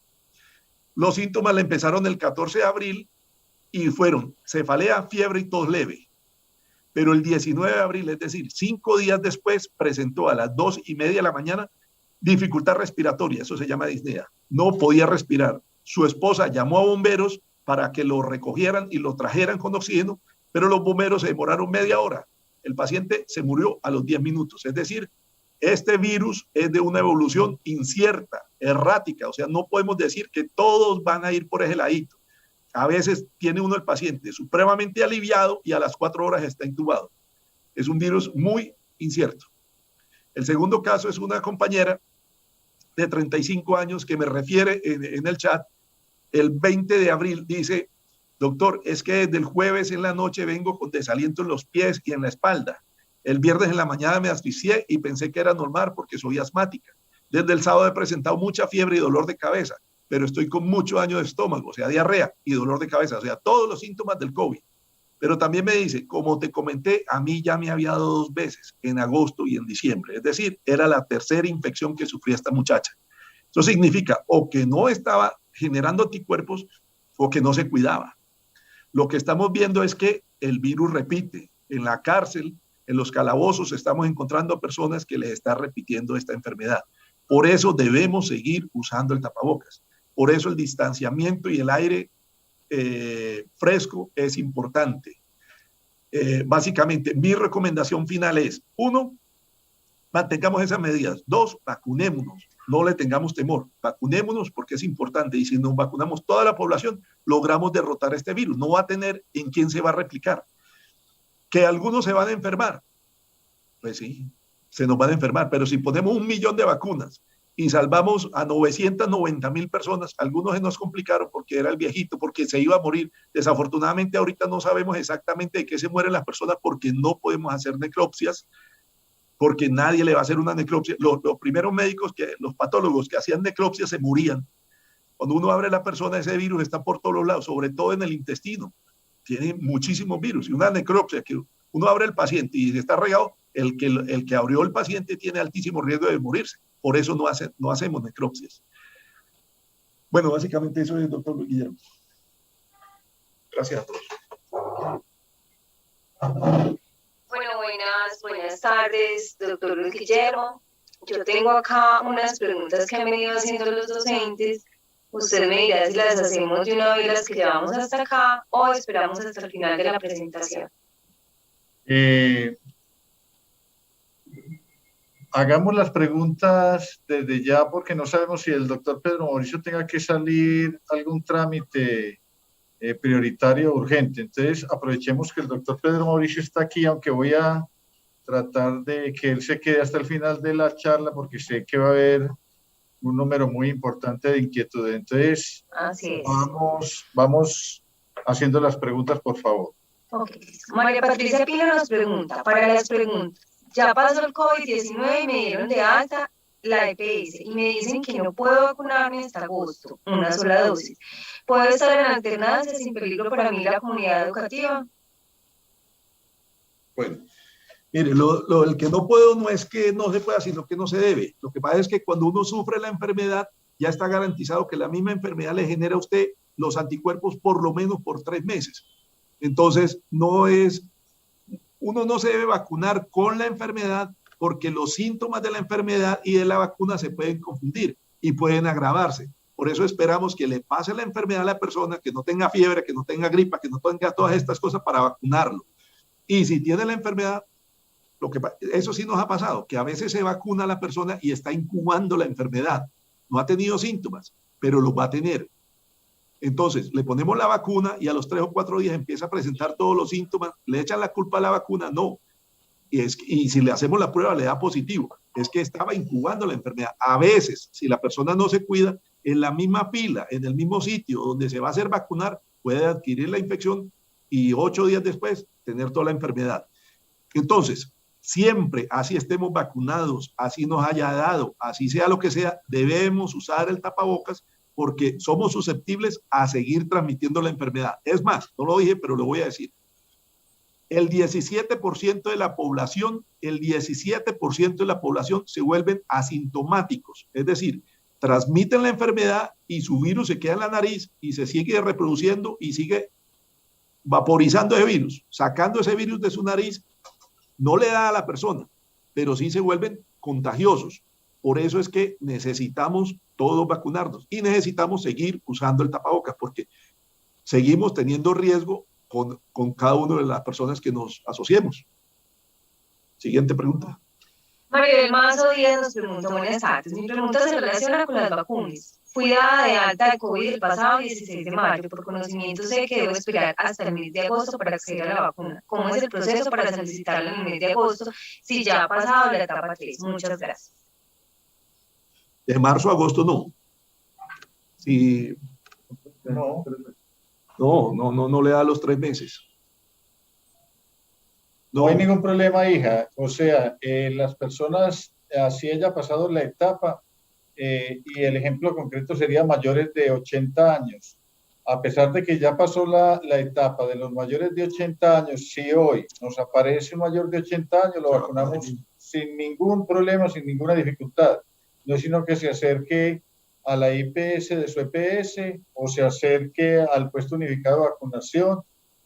Los síntomas le empezaron el 14 de abril y fueron cefalea, fiebre y tos leve. Pero el 19 de abril, es decir, 5 días después, presentó a las 2:30 de la mañana dificultad respiratoria, eso se llama disnea. No podía respirar. Su esposa llamó a bomberos para que lo recogieran y lo trajeran con oxígeno, pero los bomberos se demoraron media hora. El paciente se murió a los 10 minutos. Es decir, este virus es de una evolución incierta, errática, o sea, no podemos decir que todos van a ir por ese ladito. A veces tiene uno el paciente supremamente aliviado y a las 4 horas está intubado. Es un virus muy incierto. El segundo caso es una compañera de 35 años que me refiere en el chat, el 20 de abril, dice, doctor, es que desde el jueves en la noche vengo con desaliento en los pies y en la espalda. El viernes en la mañana me asfixié y pensé que era normal porque soy asmática. Desde el sábado he presentado mucha fiebre y dolor de cabeza, pero estoy con mucho daño de estómago, o sea, diarrea y dolor de cabeza, o sea, todos los síntomas del COVID. Pero también me dice, como te comenté, a mí ya me había dado 2 veces, en agosto y en diciembre. Es decir, era la tercera infección que sufría esta muchacha. Eso significa o que no estaba generando anticuerpos o que no se cuidaba. Lo que estamos viendo es que el virus repite. En la cárcel, en los calabozos, estamos encontrando personas que les están repitiendo esta enfermedad. Por eso debemos seguir usando el tapabocas. Por eso el distanciamiento y el aire fresco es importante. Básicamente, mi recomendación final es, uno, mantengamos esas medidas. Dos, vacunémonos, no le tengamos temor, vacunémonos porque es importante y si nos vacunamos toda la población, logramos derrotar este virus. No va a tener en quién se va a replicar. Que algunos se van a enfermar, pues sí, se nos van a enfermar, pero si ponemos 1.000.000 de vacunas y salvamos a 990.000 personas, algunos se nos complicaron porque era el viejito, porque se iba a morir. Desafortunadamente ahorita no sabemos exactamente de qué se mueren las personas porque no podemos hacer necropsias, porque nadie le va a hacer una necropsia. Los primeros médicos, los patólogos que hacían necropsia se morían. Cuando uno abre la persona, ese virus está por todos los lados, sobre todo en el intestino. Tiene muchísimos virus. Y una necropsia, que uno abre el paciente y está regado, el que abrió el paciente tiene altísimo riesgo de morirse. Por eso no hacemos necropsias. Bueno, básicamente eso es, doctor Guillermo. Gracias a todos. Bueno, buenas tardes, doctor Luis Guillermo. Yo tengo acá unas preguntas que han venido haciendo los docentes. Usted me dirá si las hacemos de una vez las que llevamos hasta acá o esperamos hasta el final de la presentación. Hagamos las preguntas desde ya porque no sabemos si el doctor Pedro Mauricio tenga que salir algún trámite prioritario o urgente. Entonces, aprovechemos que el doctor Pedro Mauricio está aquí, aunque voy a tratar de que él se quede hasta el final de la charla porque sé que va a haber un número muy importante de inquietudes. Entonces, así es. Vamos haciendo las preguntas, por favor. Okay. María Patricia Pino nos pregunta, para las preguntas, ya pasó el COVID-19 y me dieron de alta la EPS y me dicen que no puedo vacunarme hasta agosto, una sola dosis. ¿Puedo estar en alternancia sin peligro para mí la comunidad educativa? Bueno, mire, el que no puedo no es que no se pueda, sino que no se debe. Lo que pasa es que cuando uno sufre la enfermedad, ya está garantizado que la misma enfermedad le genera a usted los anticuerpos por lo menos por 3 meses. Entonces, uno no se debe vacunar con la enfermedad porque los síntomas de la enfermedad y de la vacuna se pueden confundir y pueden agravarse. Por eso esperamos que le pase la enfermedad a la persona, que no tenga fiebre, que no tenga gripa, que no tenga todas estas cosas para vacunarlo. Y si tiene la enfermedad, eso sí nos ha pasado, que a veces se vacuna a la persona y está incubando la enfermedad. No ha tenido síntomas, pero los va a tener. Entonces, le ponemos la vacuna y a los 3 o 4 días empieza a presentar todos los síntomas. ¿Le echan la culpa a la vacuna? No. Y si le hacemos la prueba, le da positivo. Es que estaba incubando la enfermedad. A veces, si la persona no se cuida, en la misma fila, en el mismo sitio donde se va a hacer vacunar, puede adquirir la infección y 8 días después tener toda la enfermedad. Entonces, siempre, así estemos vacunados, así nos haya dado, así sea lo que sea, debemos usar el tapabocas porque somos susceptibles a seguir transmitiendo la enfermedad. Es más, no lo dije, pero lo voy a decir. El 17% de la población, se vuelven asintomáticos, es decir, transmiten la enfermedad y su virus se queda en la nariz y se sigue reproduciendo y sigue vaporizando ese virus, sacando ese virus de su nariz, no le da a la persona, pero sí se vuelven contagiosos. Por eso es que necesitamos todos vacunarnos y necesitamos seguir usando el tapabocas porque seguimos teniendo riesgo con cada una de las personas que nos asociemos. Siguiente pregunta. Maribel Mazo Díaz nos pregunta, buenas tardes, mi pregunta se relaciona con las vacunas. Fui dada de alta de COVID el pasado 16 de mayo, por conocimiento sé que debo esperar hasta el mes de agosto para acceder a la vacuna. ¿Cómo es el proceso para solicitarla en el mes de agosto si ya ha pasado la etapa 3? Muchas gracias. De marzo a agosto no. Sí. No le da los 3 meses. No hay ningún problema, hija. O sea, las personas, así haya pasado la etapa, y el ejemplo concreto sería mayores de 80 años. A pesar de que ya pasó la etapa de los mayores de 80 años, si hoy nos aparece un mayor de 80 años, lo vacunamos sin ningún problema, sin ninguna dificultad. No es sino que se acerque a la IPS de su EPS o se acerque al puesto unificado de vacunación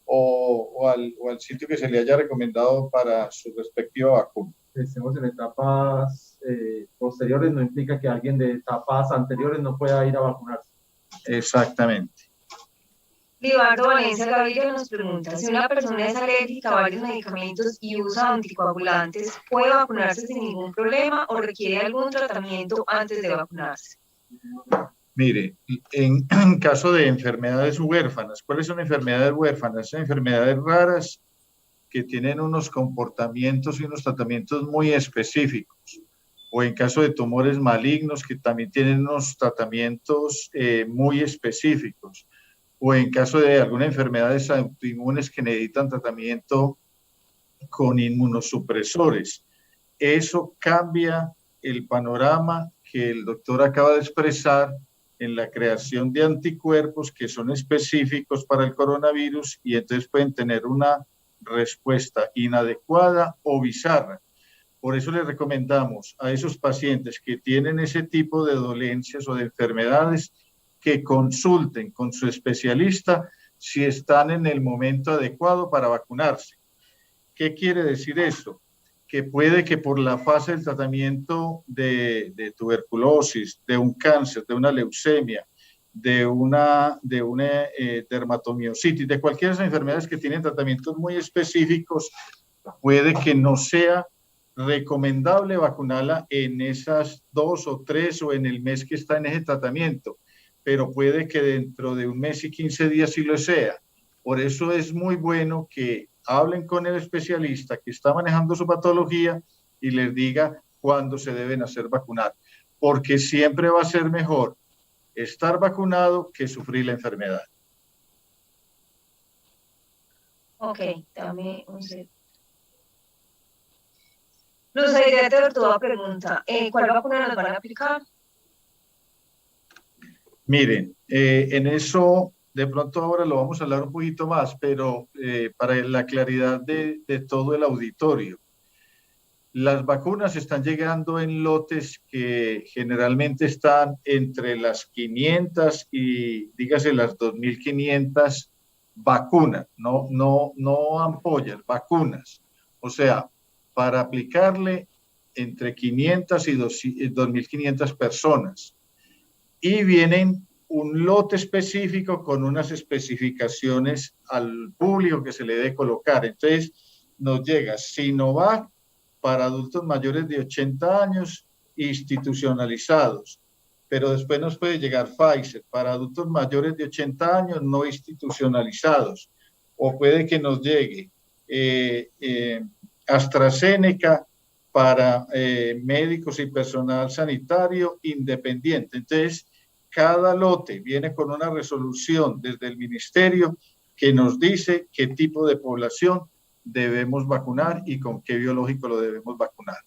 o al sitio que se le haya recomendado para su respectiva vacuna. Estemos en etapas posteriores no implica que alguien de etapas anteriores no pueda ir a vacunarse. Exactamente. Libardo Valencia Gaviria nos pregunta, si una persona es alérgica a varios medicamentos y usa anticoagulantes, ¿puede vacunarse sin ningún problema o requiere algún tratamiento antes de vacunarse? Mire, en caso de enfermedades huérfanas, ¿cuáles son enfermedades huérfanas? Son enfermedades raras que tienen unos comportamientos y unos tratamientos muy específicos. O en caso de tumores malignos que también tienen unos tratamientos muy específicos. O en caso de algunas enfermedades autoinmunes que necesitan tratamiento con inmunosupresores. Eso cambia el panorama que el doctor acaba de expresar en la creación de anticuerpos que son específicos para el coronavirus y entonces pueden tener una respuesta inadecuada o bizarra. Por eso le recomendamos a esos pacientes que tienen ese tipo de dolencias o de enfermedades que consulten con su especialista si están en el momento adecuado para vacunarse. ¿Qué quiere decir esto? Que puede que por la fase del tratamiento de tuberculosis, de un cáncer, de una leucemia, de una dermatomiositis, de cualquiera de esas enfermedades que tienen tratamientos muy específicos, puede que no sea recomendable vacunarla en esas 2 o 3 o en el mes que está en ese tratamiento, pero puede que dentro de un mes y 15 días sí lo sea. Por eso es muy bueno que hablen con el especialista que está manejando su patología y les diga cuándo se deben hacer vacunar, porque siempre va a ser mejor estar vacunado que sufrir la enfermedad. Ok, dame un segundo. Luz Aide de Tortuga pregunta, ¿cuál vacuna nos van a aplicar? Miren, en eso de pronto ahora lo vamos a hablar un poquito más, pero para la claridad de todo el auditorio. Las vacunas están llegando en lotes que generalmente están entre las 500 y dígase las 2.500 vacunas, no ampollas, vacunas. O sea, para aplicarle entre 500 y 2.500 personas. Y vienen un lote específico con unas especificaciones al público que se le debe colocar. Entonces, nos llega Sinovac para adultos mayores de 80 años institucionalizados, pero después nos puede llegar Pfizer para adultos mayores de 80 años no institucionalizados, o puede que nos llegue AstraZeneca para médicos y personal sanitario independiente. Entonces, cada lote viene con una resolución desde el ministerio que nos dice qué tipo de población debemos vacunar y con qué biológico lo debemos vacunar.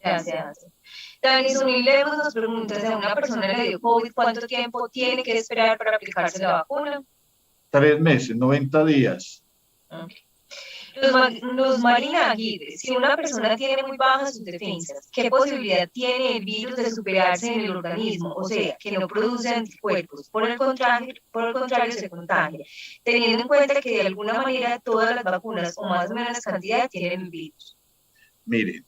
Gracias. Dani Zunilemos nos pregunta, si a una persona le dio COVID, ¿cuánto tiempo tiene que esperar para aplicarse la vacuna? 3 meses, 90 días. Okay. Luz Marina Aguirre, si una persona tiene muy bajas sus defensas, ¿qué posibilidad tiene el virus de superarse en el organismo? O sea, que no produce anticuerpos, por el contrario se contagia, teniendo en cuenta que de alguna manera todas las vacunas o más o menos cantidad tienen el virus. Miren,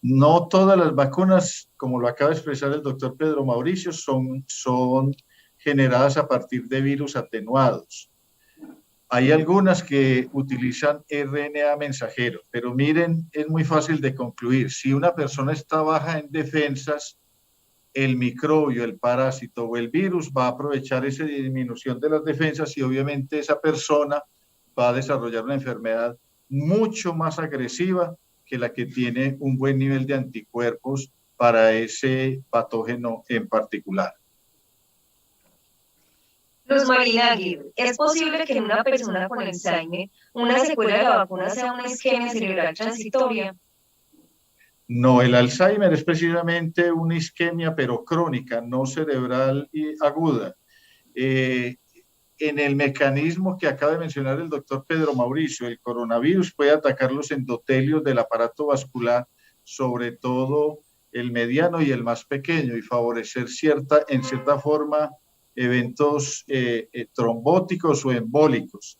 no todas las vacunas, como lo acaba de expresar el doctor Pedro Mauricio, son generadas a partir de virus atenuados. Hay algunas que utilizan RNA mensajero, pero miren, es muy fácil de concluir. Si una persona está baja en defensas, el microbio, el parásito o el virus va a aprovechar esa disminución de las defensas y obviamente esa persona va a desarrollar una enfermedad mucho más agresiva que la que tiene un buen nivel de anticuerpos para ese patógeno en particular. Luz Marina Aguirre, ¿es posible que en una persona con Alzheimer una secuela de la vacuna sea una isquemia cerebral transitoria? No, el Alzheimer es precisamente una isquemia, pero crónica, no cerebral y aguda. En el mecanismo que acaba de mencionar el doctor Pedro Mauricio, el coronavirus puede atacar los endotelios del aparato vascular, sobre todo el mediano y el más pequeño, y favorecer en cierta forma eventos trombóticos o embólicos.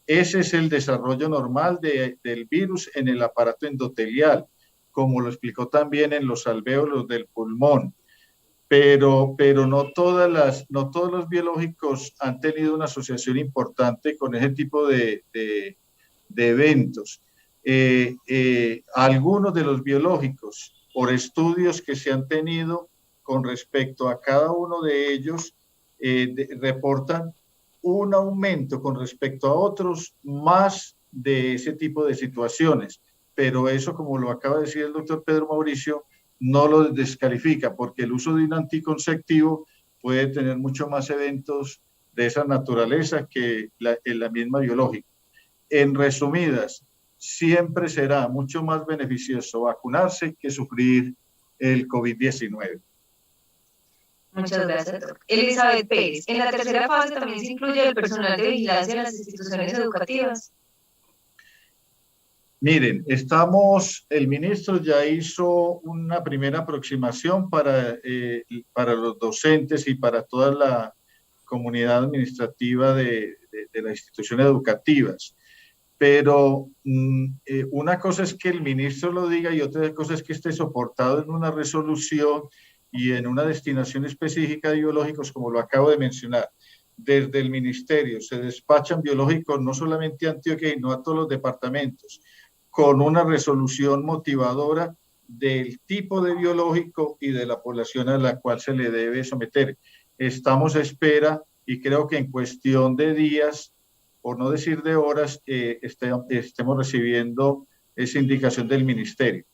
Ese es el desarrollo normal del virus en el aparato endotelial, como lo explicó también en los alvéolos del pulmón. pero no todos los biológicos han tenido una asociación importante con ese tipo de eventos. Algunos de los biológicos, por estudios que se han tenido con respecto a cada uno de ellos, reportan un aumento con respecto a otros más de ese tipo de situaciones. Pero eso, como lo acaba de decir el doctor Pedro Mauricio, no lo descalifica, porque el uso de un anticonceptivo puede tener mucho más eventos de esa naturaleza que la misma biológica. En resumidas, siempre será mucho más beneficioso vacunarse que sufrir el COVID-19. Muchas gracias, doctor. Elizabeth Pérez, en la tercera fase también se incluye el personal de vigilancia en las instituciones educativas. Miren, el ministro ya hizo una primera aproximación para los docentes y para toda la comunidad administrativa de las instituciones educativas. Pero una cosa es que el ministro lo diga y otra cosa es que esté soportado en una resolución y en una destinación específica de biológicos, como lo acabo de mencionar. Desde el ministerio se despachan biológicos no solamente a Antioquia, sino a todos los departamentos, con una resolución motivadora del tipo de biológico y de la población a la cual se le debe someter. Estamos a espera y creo que en cuestión de días, por no decir de horas, estemos recibiendo esa indicación del ministerio.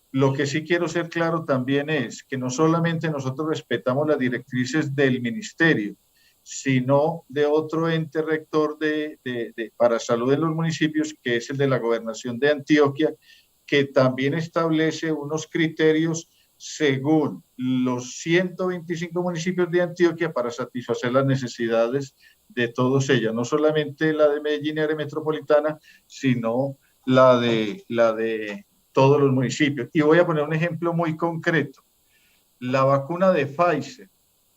Lo que sí quiero ser claro también es que no solamente nosotros respetamos las directrices del ministerio, sino de otro ente rector para salud en los municipios, que es el de la Gobernación de Antioquia, que también establece unos criterios según los 125 municipios de Antioquia para satisfacer las necesidades de todos ellos, no solamente la de Medellín y área metropolitana, sino la de todos los municipios. Y voy a poner un ejemplo muy concreto. La vacuna de Pfizer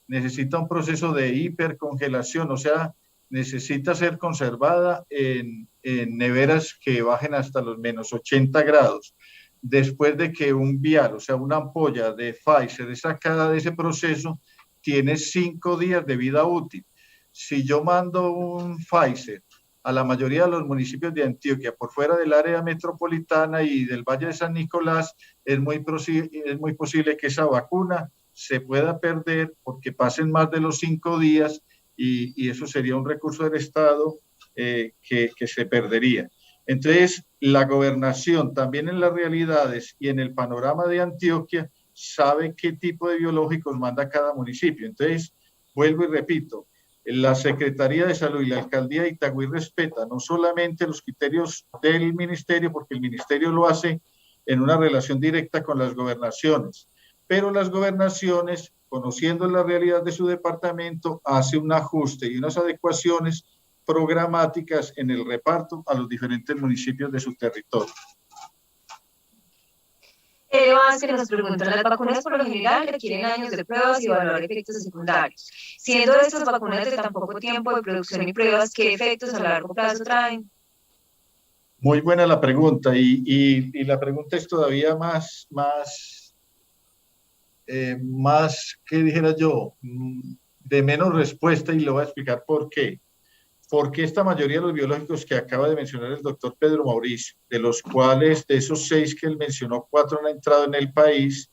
necesita un proceso de hipercongelación, o sea, necesita ser conservada en neveras que bajen hasta los menos 80 grados. Después de que un vial, o sea, una ampolla de Pfizer es sacada de ese proceso, tiene 5 días de vida útil. Si yo mando un Pfizer a la mayoría de los municipios de Antioquia, por fuera del área metropolitana y del Valle de San Nicolás, es muy posible que esa vacuna se pueda perder porque pasen más de los 5 días y eso sería un recurso del Estado que se perdería. Entonces, la gobernación también en las realidades y en el panorama de Antioquia sabe qué tipo de biológicos manda cada municipio. Entonces, vuelvo y repito, la Secretaría de Salud y la Alcaldía de Itagüí respeta no solamente los criterios del ministerio, porque el ministerio lo hace en una relación directa con las gobernaciones, pero las gobernaciones, conociendo la realidad de su departamento, hace un ajuste y unas adecuaciones programáticas en el reparto a los diferentes municipios de su territorio. Que nos pregunta, las vacunas por lo general requieren años de pruebas y evaluar efectos secundarios. Siendo estas vacunas de tan poco tiempo de producción y pruebas, ¿qué efectos a largo plazo traen? Muy buena la pregunta y la pregunta es todavía más, que dijera yo, de menos respuesta y le voy a explicar por qué. Porque esta mayoría de los biológicos que acaba de mencionar el doctor Pedro Mauricio, de los cuales de esos 6 que él mencionó, 4 han entrado en el país,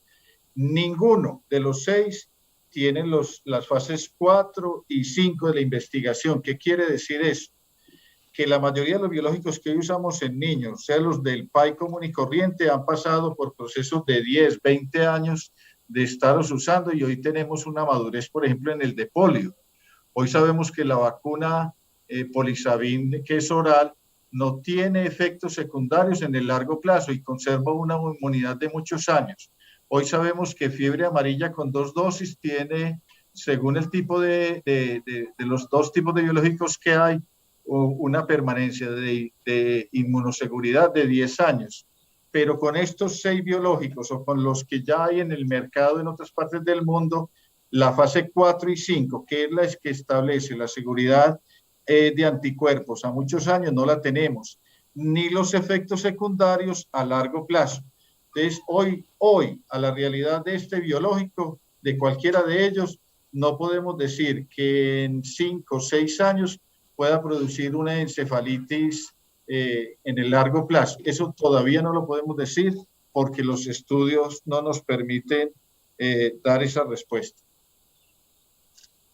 ninguno de los 6 tienen las fases 4 y 5 de la investigación. ¿Qué quiere decir eso? Que la mayoría de los biológicos que hoy usamos en niños, o sea, los del PAI común y corriente, han pasado por procesos de 10, 20 años de estarlos usando y hoy tenemos una madurez, por ejemplo, en el de polio. Hoy sabemos que la vacuna Polisabin, que es oral, no tiene efectos secundarios en el largo plazo y conserva una inmunidad de muchos años. Hoy sabemos que fiebre amarilla con 2 dosis tiene, según el tipo de los 2 tipos de biológicos que hay, una permanencia de inmunoseguridad de 10 años. Pero con estos 6 biológicos o con los que ya hay en el mercado en otras partes del mundo, la fase 4 y 5, que es la que establece la seguridad de anticuerpos a muchos años, no la tenemos, ni los efectos secundarios a largo plazo. Entonces, hoy a la realidad de este biológico de cualquiera de ellos, no podemos decir que en 5 o 6 años pueda producir una encefalitis en el largo plazo. Eso todavía no lo podemos decir porque los estudios no nos permiten dar esa respuesta.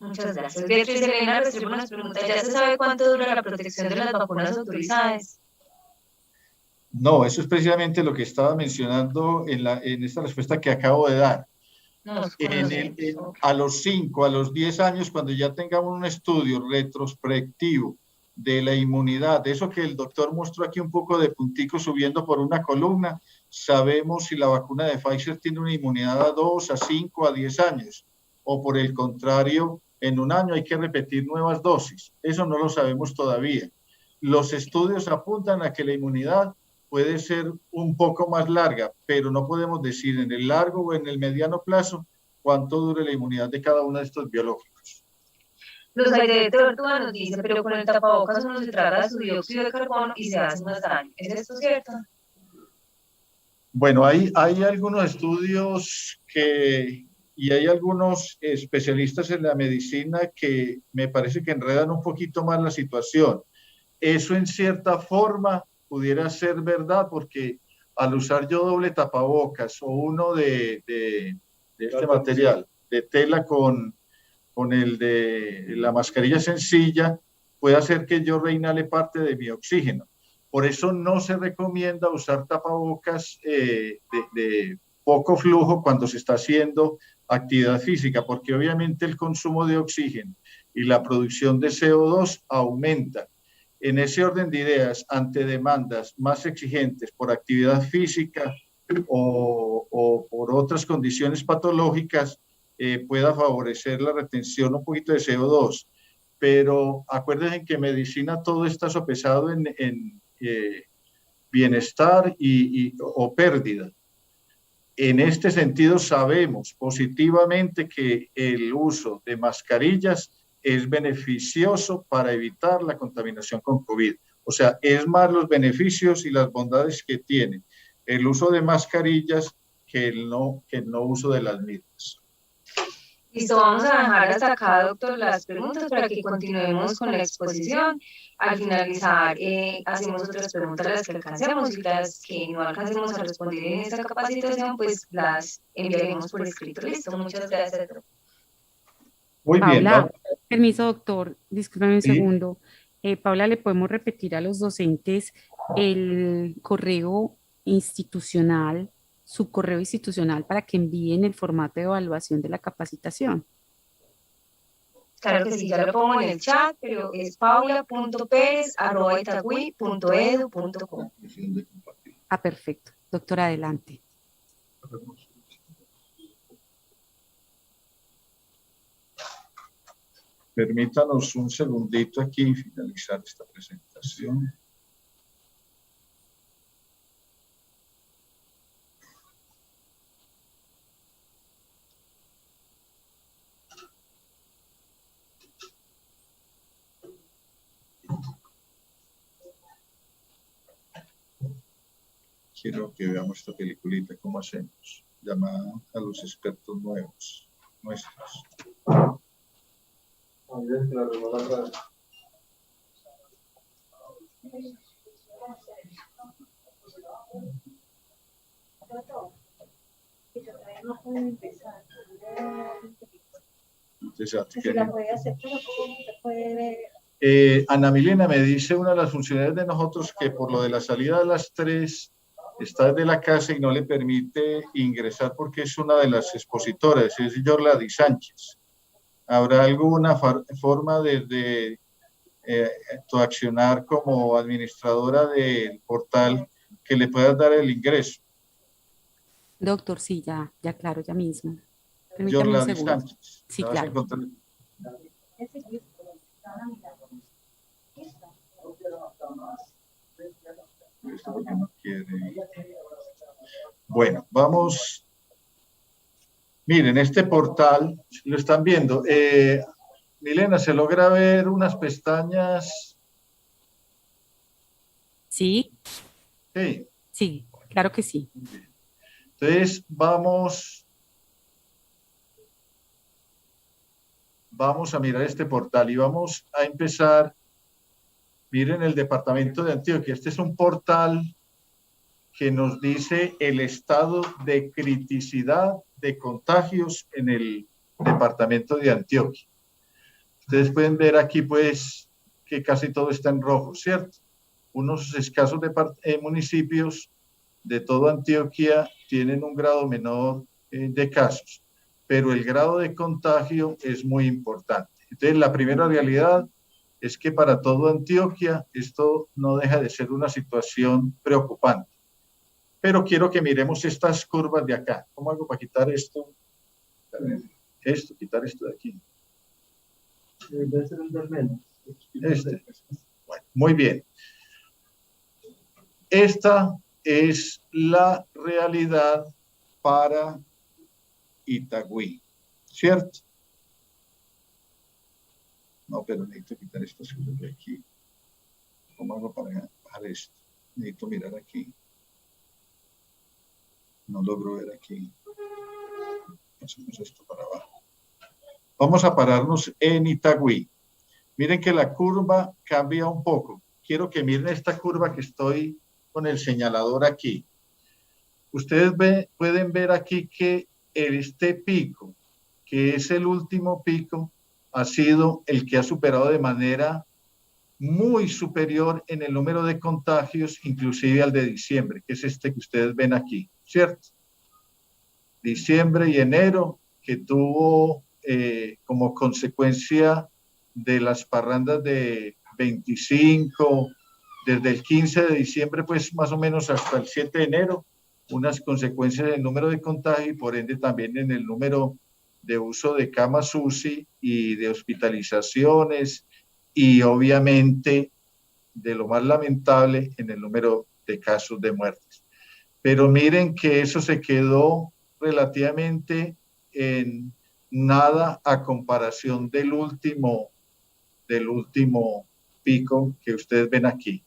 Muchas gracias. Beatriz Elena recibe unas preguntas. ¿Ya se sabe cuánto dura la protección de las vacunas autorizadas? No, eso es precisamente lo que estaba mencionando en esta respuesta que acabo de dar. No, A los 5, a los 10 años, cuando ya tengamos un estudio retrospectivo de la inmunidad, eso que el doctor mostró aquí un poco de puntico subiendo por una columna, sabemos si la vacuna de Pfizer tiene una inmunidad a 2, a 5, a 10 años, o por el contrario, en un año hay que repetir nuevas dosis. Eso no lo sabemos todavía. Los estudios apuntan a que la inmunidad puede ser un poco más larga, pero no podemos decir en el largo o en el mediano plazo cuánto dure la inmunidad de cada uno de estos biológicos. Los Aide de Tortuga nos dice, pero con el tapabocas uno se traga su dióxido de carbono y se hace más daño. ¿Es esto cierto? Bueno, hay algunos estudios y hay algunos especialistas en la medicina que me parece que enredan un poquito más la situación. Eso en cierta forma pudiera ser verdad porque al usar yo doble tapabocas o uno de este material, de tela con el de la mascarilla sencilla, puede hacer que yo reinhale parte de mi oxígeno. Por eso no se recomienda usar tapabocas de poco flujo cuando se está haciendo actividad física, porque obviamente el consumo de oxígeno y la producción de CO2 aumenta. En ese orden de ideas, ante demandas más exigentes por actividad física o por otras condiciones patológicas, pueda favorecer la retención un poquito de CO2. Pero acuérdense que en medicina todo está sopesado en bienestar o pérdida. En este sentido, sabemos positivamente que el uso de mascarillas es beneficioso para evitar la contaminación con COVID. O sea, es más los beneficios y las bondades que tiene el uso de mascarillas que el no uso de las mismas. Listo, vamos a dejar hasta acá, doctor, las preguntas para que continuemos con la exposición. Al finalizar, hacemos otras preguntas las que alcancemos y las que no alcancemos a responder en esta capacitación, pues las enviaremos por escrito. Listo, muchas gracias, doctor. Muy bien, Paula, ¿no? permiso, doctor, discúlpame un Sí. segundo. Paula, ¿le podemos repetir a los docentes el correo institucional, su correo institucional para que envíen el formato de evaluación de la capacitación? Claro que sí, ya lo pongo en el chat, pero es paula.perez@itagüí.edu.co. Ah, perfecto. Doctor, adelante. Permítanos un segundito aquí y finalizar esta presentación. Quiero que veamos esta peliculita, cómo hacemos, llamada a los expertos nuestros. Ana Milena me dice una de las funcionarias de nosotros que por lo de la salida a las 3 está de la casa y no le permite ingresar porque es una de las expositoras, es Yorlady Sánchez. ¿Habrá alguna forma de accionar como administradora del portal que le puedas dar el ingreso? Doctor, sí, ya claro, ya mismo. Permítame un Yorlady segundo. Sánchez. Sí, ¿La vas a claro. encontrar? No quiere. Bueno, vamos. Miren, este portal, lo están viendo. Milena, ¿se logra ver unas pestañas? Sí, Sí. sí, claro que sí. Entonces, vamos vamos a mirar este portal y vamos a empezar. Miren el departamento de Antioquia. Este es un portal que nos dice el estado de criticidad de contagios en el departamento de Antioquia. Ustedes pueden ver aquí, pues, que casi todo está en rojo, ¿cierto? Unos escasos municipios de toda Antioquia tienen un grado menor de casos, pero el grado de contagio es muy importante. Entonces, la primera realidad es que para toda Antioquia esto no deja de ser una situación preocupante. Pero quiero que miremos estas curvas de acá. ¿Cómo hago para quitar esto? Quitar esto de aquí. Debe ser un del menos. Bueno, muy bien. Esta es la realidad para Itagüí, ¿cierto? No, pero necesito quitar esto de aquí. ¿Cómo hago para bajar esto? Necesito mirar aquí. No logro ver aquí. Hacemos esto para abajo. Vamos a pararnos en Itagüí. Miren que la curva cambia un poco. Quiero que miren esta curva que estoy con el señalador aquí. Ustedes pueden ver aquí que este pico, que es el último pico, ha sido el que ha superado de manera muy superior en el número de contagios, inclusive al de diciembre, que es este que ustedes ven aquí, ¿cierto? Diciembre y enero, que tuvo como consecuencia de las parrandas de 25, desde el 15 de diciembre, pues más o menos hasta el 7 de enero, unas consecuencias del número de contagio y por ende también en el número de uso de camas UCI y de hospitalizaciones y obviamente de lo más lamentable en el número de casos de muertes. Pero miren que eso se quedó relativamente en nada a comparación del último pico que ustedes ven aquí.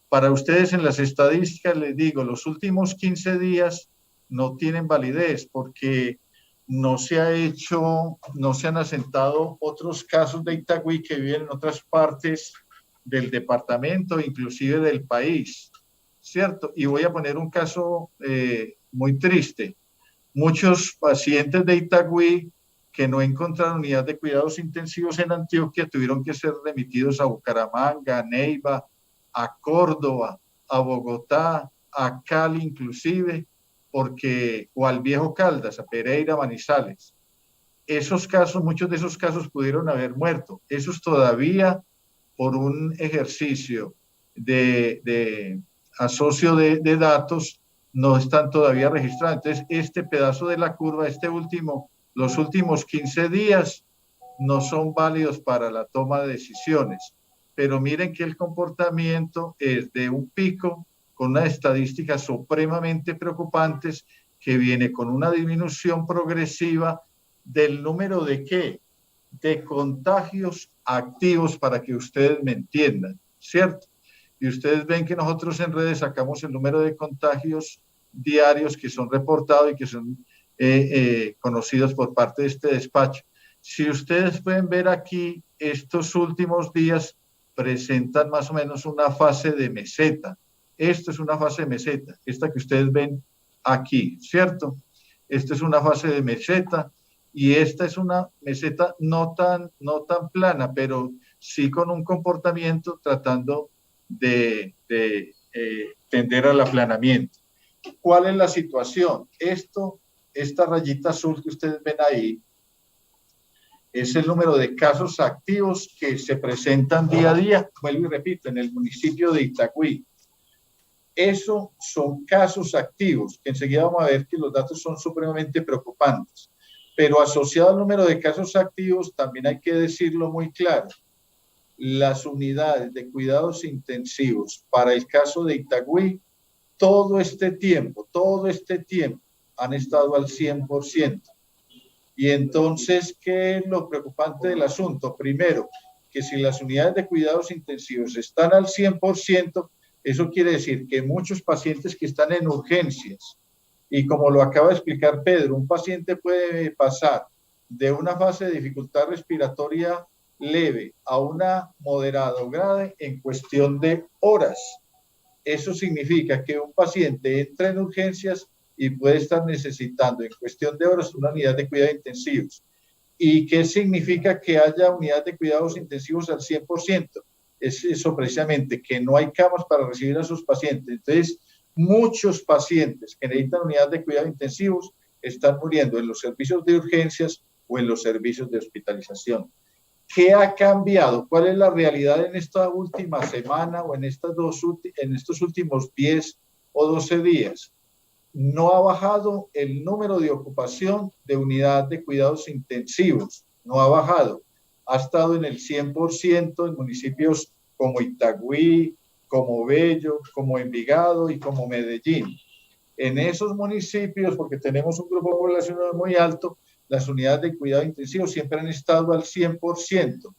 Para ustedes en las estadísticas les digo, los últimos 15 días no tienen validez porque no se han asentado otros casos de Itagüí que viven en otras partes del departamento, inclusive del país, ¿cierto? Y voy a poner un caso muy triste. Muchos pacientes de Itagüí que no encontraron unidad de cuidados intensivos en Antioquia tuvieron que ser remitidos a Bucaramanga, a Neiva, a Córdoba, a Bogotá, a Cali inclusive, o al Viejo Caldas, a Pereira, Manizales. Esos casos, muchos de esos casos pudieron haber muerto. Esos todavía, por un ejercicio de asocio de datos, no están todavía registrados. Entonces, este pedazo de la curva, los últimos 15 días, no son válidos para la toma de decisiones. Pero miren que el comportamiento es de un pico con unas estadísticas supremamente preocupantes que viene con una disminución progresiva del número de ¿qué? De contagios activos, para que ustedes me entiendan, ¿cierto? Y ustedes ven que nosotros en redes sacamos el número de contagios diarios que son reportados y que son conocidos por parte de este despacho. Si ustedes pueden ver aquí, estos últimos días presentan más o menos una fase de meseta. Esto es una fase de meseta, esta que ustedes ven aquí, ¿cierto? Esta es una fase de meseta y esta es una meseta no tan plana, pero sí con un comportamiento tratando de tender al aplanamiento. ¿Cuál es la situación? Esta rayita azul que ustedes ven ahí es el número de casos activos que se presentan día a día, vuelvo y repito, en el municipio de Itagüí. Eso son casos activos, que enseguida vamos a ver que los datos son supremamente preocupantes. Pero asociado al número de casos activos, también hay que decirlo muy claro, las unidades de cuidados intensivos para el caso de Itagüí, todo este tiempo, han estado al 100%. Y entonces, ¿qué es lo preocupante del asunto? Primero, que si las unidades de cuidados intensivos están al 100%, eso quiere decir que muchos pacientes que están en urgencias, y como lo acaba de explicar Pedro, un paciente puede pasar de una fase de dificultad respiratoria leve a una moderada o grave en cuestión de horas. Eso significa que un paciente entra en urgencias y puede estar necesitando en cuestión de horas una unidad de cuidados intensivos. ¿Y qué significa que haya unidad de cuidados intensivos al 100%? Es eso precisamente, que no hay camas para recibir a sus pacientes. Entonces, muchos pacientes que necesitan unidad de cuidados intensivos están muriendo en los servicios de urgencias o en los servicios de hospitalización. ¿Qué ha cambiado? ¿Cuál es la realidad en esta última semana o en estos últimos 10 o 12 días? No ha bajado el número de ocupación de unidad de cuidados intensivos, no ha bajado. Ha estado en el 100% en municipios como Itagüí, como Bello, como Envigado y como Medellín. En esos municipios, porque tenemos un grupo poblacional muy alto, las unidades de cuidado intensivo siempre han estado al 100%.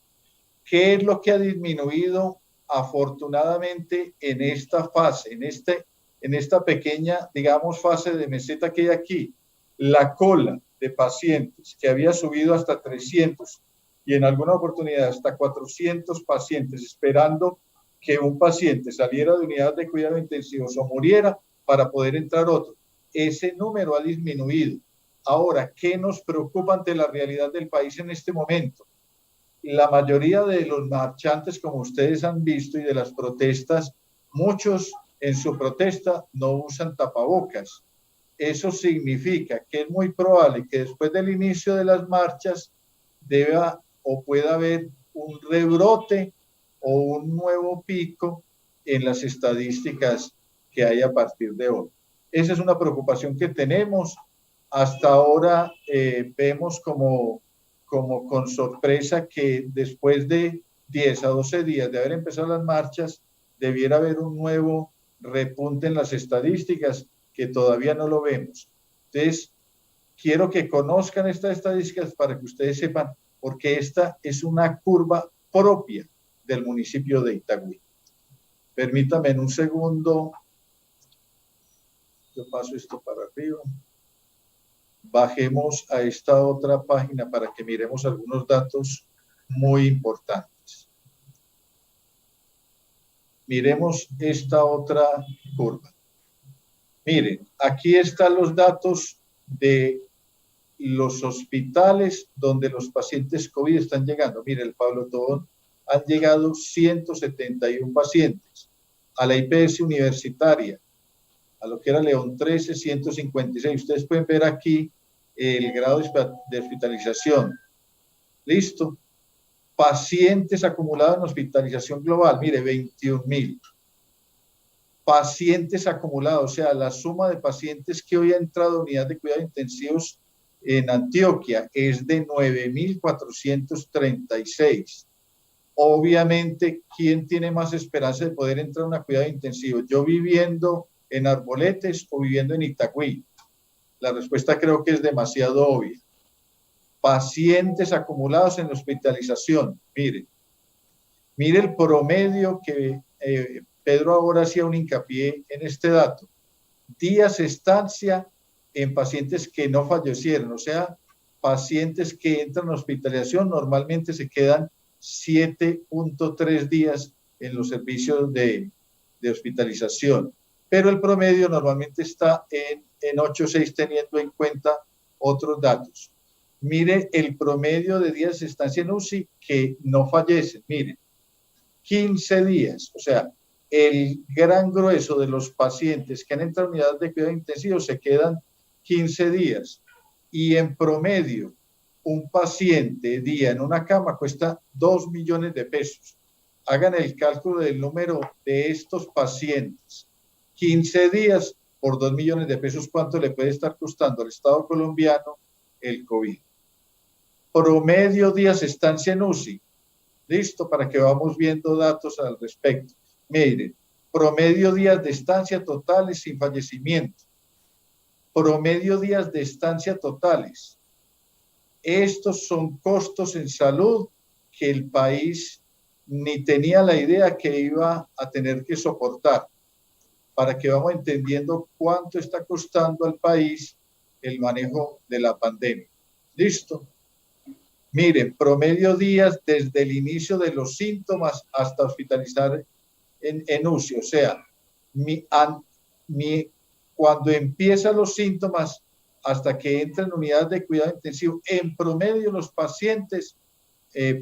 ¿Qué es lo que ha disminuido afortunadamente en esta fase, en esta pequeña, digamos, fase de meseta que hay aquí? La cola de pacientes que había subido hasta 300 y en alguna oportunidad hasta 400 pacientes esperando que un paciente saliera de unidad de cuidado intensivos o muriera para poder entrar otro. Ese número ha disminuido. Ahora, ¿qué nos preocupa ante la realidad del país en este momento? La mayoría de los marchantes, como ustedes han visto, y de las protestas, muchos en su protesta no usan tapabocas. Eso significa que es muy probable que después del inicio de las marchas deba o pueda haber un rebrote o un nuevo pico en las estadísticas que hay a partir de hoy. Esa es una preocupación que tenemos. Hasta ahora vemos como con sorpresa que después de 10 a 12 días de haber empezado las marchas, debiera haber un nuevo repunte en las estadísticas que todavía no lo vemos. Entonces, quiero que conozcan estas estadísticas para que ustedes sepan, porque esta es una curva propia del municipio de Itagüí. Permítame en un segundo. Yo paso esto para arriba. Bajemos a esta otra página para que miremos algunos datos muy importantes. Miremos esta otra curva. Miren, aquí están los datos de los hospitales donde los pacientes COVID están llegando. Mire, el Pablo Tobón han llegado 171 pacientes. A la IPS universitaria, a lo que era León 13, 156. Ustedes pueden ver aquí el grado de hospitalización. Listo. Pacientes acumulados en hospitalización global, mire, 21.000. Pacientes acumulados, o sea, la suma de pacientes que hoy ha entrado a unidad de cuidados intensivos en Antioquia es de 9.436. Obviamente, ¿quién tiene más esperanza de poder entrar a una cuidado intensivo? ¿Yo viviendo en Arboletes o viviendo en Itagüí? La respuesta creo que es demasiado obvia. Pacientes acumulados en hospitalización. Mire el promedio que Pedro ahora hacía un hincapié en este dato. Días estancia en pacientes que no fallecieron, o sea, pacientes que entran a hospitalización normalmente se quedan 7.3 días en los servicios de hospitalización, pero el promedio normalmente está en 8.6 teniendo en cuenta otros datos. Mire el promedio de días de estancia en UCI que no fallecen, mire, 15 días, o sea, el gran grueso de los pacientes que han entrado a unidades de cuidado intensivo se quedan 15 días y en promedio un paciente día en una cama cuesta 2 millones de pesos. Hagan el cálculo del número de estos pacientes. 15 días por 2 millones de pesos, ¿cuánto le puede estar costando al Estado colombiano el COVID? Promedio días de estancia en UCI. Listo, para que vamos viendo datos al respecto. Miren, promedio días de estancia totales sin fallecimiento. Promedio días de estancia totales. Estos son costos en salud que el país ni tenía la idea que iba a tener que soportar, para que vamos entendiendo cuánto está costando al país el manejo de la pandemia. ¿Listo? Miren, promedio días desde el inicio de los síntomas hasta hospitalizar en UCI. O sea, cuando empiezan los síntomas hasta que entran en unidades de cuidado intensivo, en promedio los pacientes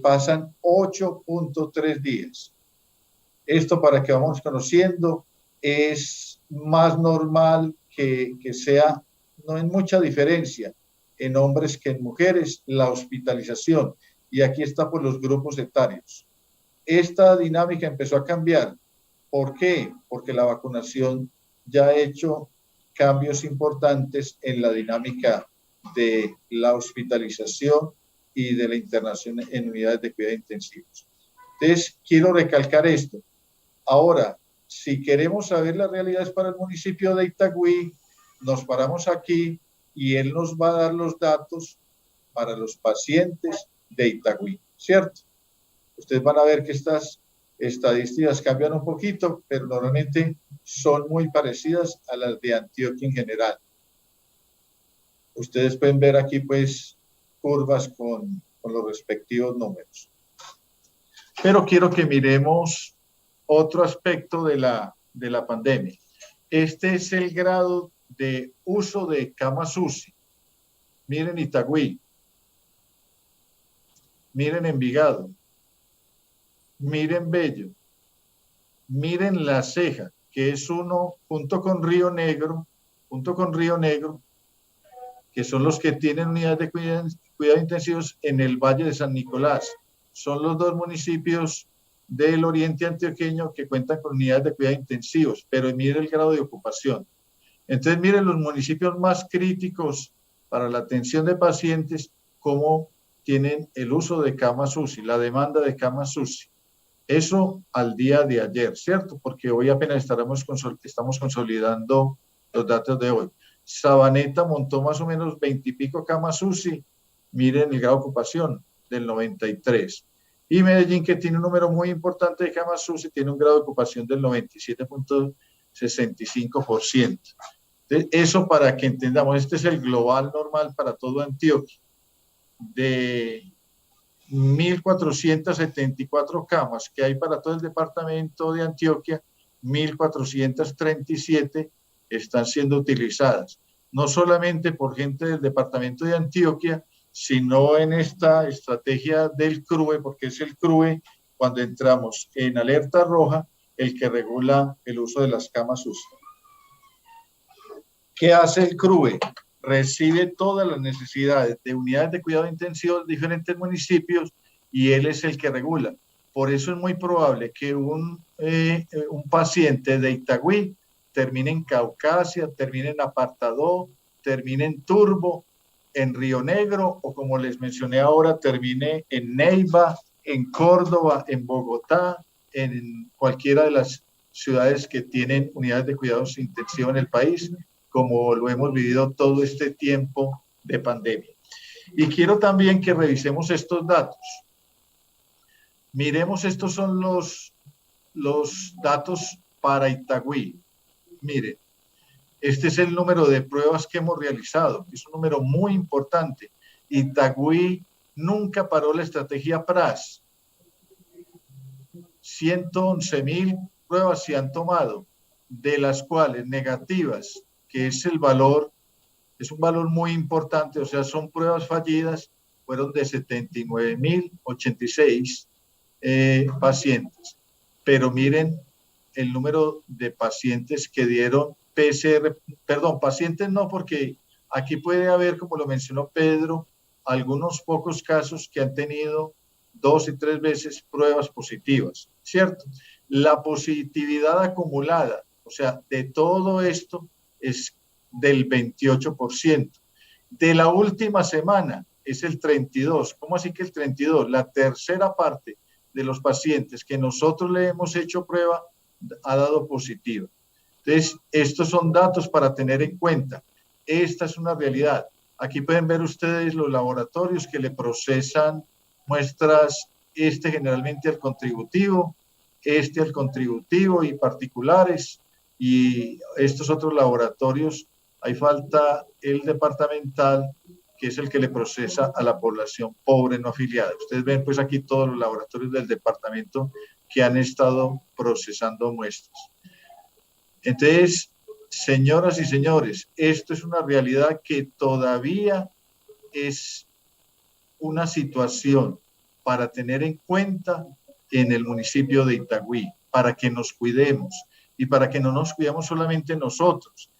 pasan 8.3 días. Esto, para que vamos conociendo, es más normal que sea, no hay mucha diferencia en hombres que en mujeres, la hospitalización. Y aquí está por los grupos etarios. Esta dinámica empezó a cambiar. ¿Por qué? Porque la vacunación ya ha hecho cambios importantes en la dinámica de la hospitalización y de la internación en unidades de cuidados intensivos. Entonces, quiero recalcar esto. Ahora, si queremos saber las realidades para el municipio de Itagüí, nos paramos aquí y él nos va a dar los datos para los pacientes de Itagüí, ¿cierto? Ustedes van a ver que estas estadísticas cambian un poquito, pero normalmente son muy parecidas a las de Antioquia en general. Ustedes pueden ver aquí, pues, curvas con los respectivos números. Pero quiero que miremos otro aspecto de la pandemia. Este es el grado de uso de camas UCI. Miren Itagüí, miren Envigado, miren Bello, miren La Ceja, que es uno junto con Río Negro, que son los que tienen unidades de cuidados intensivos en el Valle de San Nicolás. Son los dos municipios del oriente antioqueño que cuentan con unidades de cuidados intensivos, pero miren el grado de ocupación. Entonces, miren los municipios más críticos para la atención de pacientes, cómo tienen el uso de camas UCI, la demanda de camas UCI. Eso al día de ayer, ¿cierto? Porque hoy apenas estamos consolidando los datos de hoy. Sabaneta montó más o menos 20 y pico camas UCI. Miren el grado de ocupación del 93%. Y Medellín, que tiene un número muy importante de camas UCI, tiene un grado de ocupación del 97.65%. Eso para que entendamos, este es el global normal para todo Antioquia. De 1.474 camas que hay para todo el departamento de Antioquia, 1.437 están siendo utilizadas, no solamente por gente del departamento de Antioquia, sino en esta estrategia del CRUE, porque es el CRUE, cuando entramos en alerta roja, el que regula el uso de las camas UCI. ¿Qué hace el CRUE? Recibe todas las necesidades de unidades de cuidado intensivo de diferentes municipios y él es el que regula. Por eso es muy probable que un paciente de Itagüí termine en Caucasia, termine en Apartadó, termine en Turbo, en Río Negro o, como les mencioné ahora, termine en Neiva, en Córdoba, en Bogotá, en cualquiera de las ciudades que tienen unidades de cuidados intensivos en el país, como lo hemos vivido todo este tiempo de pandemia. Y quiero también que revisemos estos datos. Miremos, estos son los datos para Itagüí. Miren, este es el número de pruebas que hemos realizado, que es un número muy importante. Itagüí nunca paró la estrategia PRAS. 111,000 pruebas se han tomado, de las cuales negativas, que es el valor, es un valor muy importante, o sea, son pruebas fallidas, fueron de 79,086 pacientes. Pero miren el número de pacientes que dieron PCR, perdón, pacientes no, porque aquí puede haber, como lo mencionó Pedro, algunos pocos casos que han tenido 2 y 3 veces pruebas positivas, ¿cierto? La positividad acumulada, o sea, de todo esto es del 28%. De la última semana es el 32%. ¿Cómo así que el 32%? La tercera parte de los pacientes que nosotros le hemos hecho prueba ha dado positivo. Entonces, estos son datos para tener en cuenta. Esta es una realidad. Aquí pueden ver ustedes los laboratorios que le procesan muestras, generalmente al contributivo, al contributivo y particulares, y estos otros laboratorios, ahí falta el departamental que es el que le procesa a la población pobre no afiliada. Ustedes ven pues aquí todos los laboratorios del departamento que han estado procesando muestras. Entonces, señoras y señores, esto es una realidad que todavía es una situación para tener en cuenta en el municipio de Itagüí, para que nos cuidemos y para que no nos cuidemos solamente nosotros,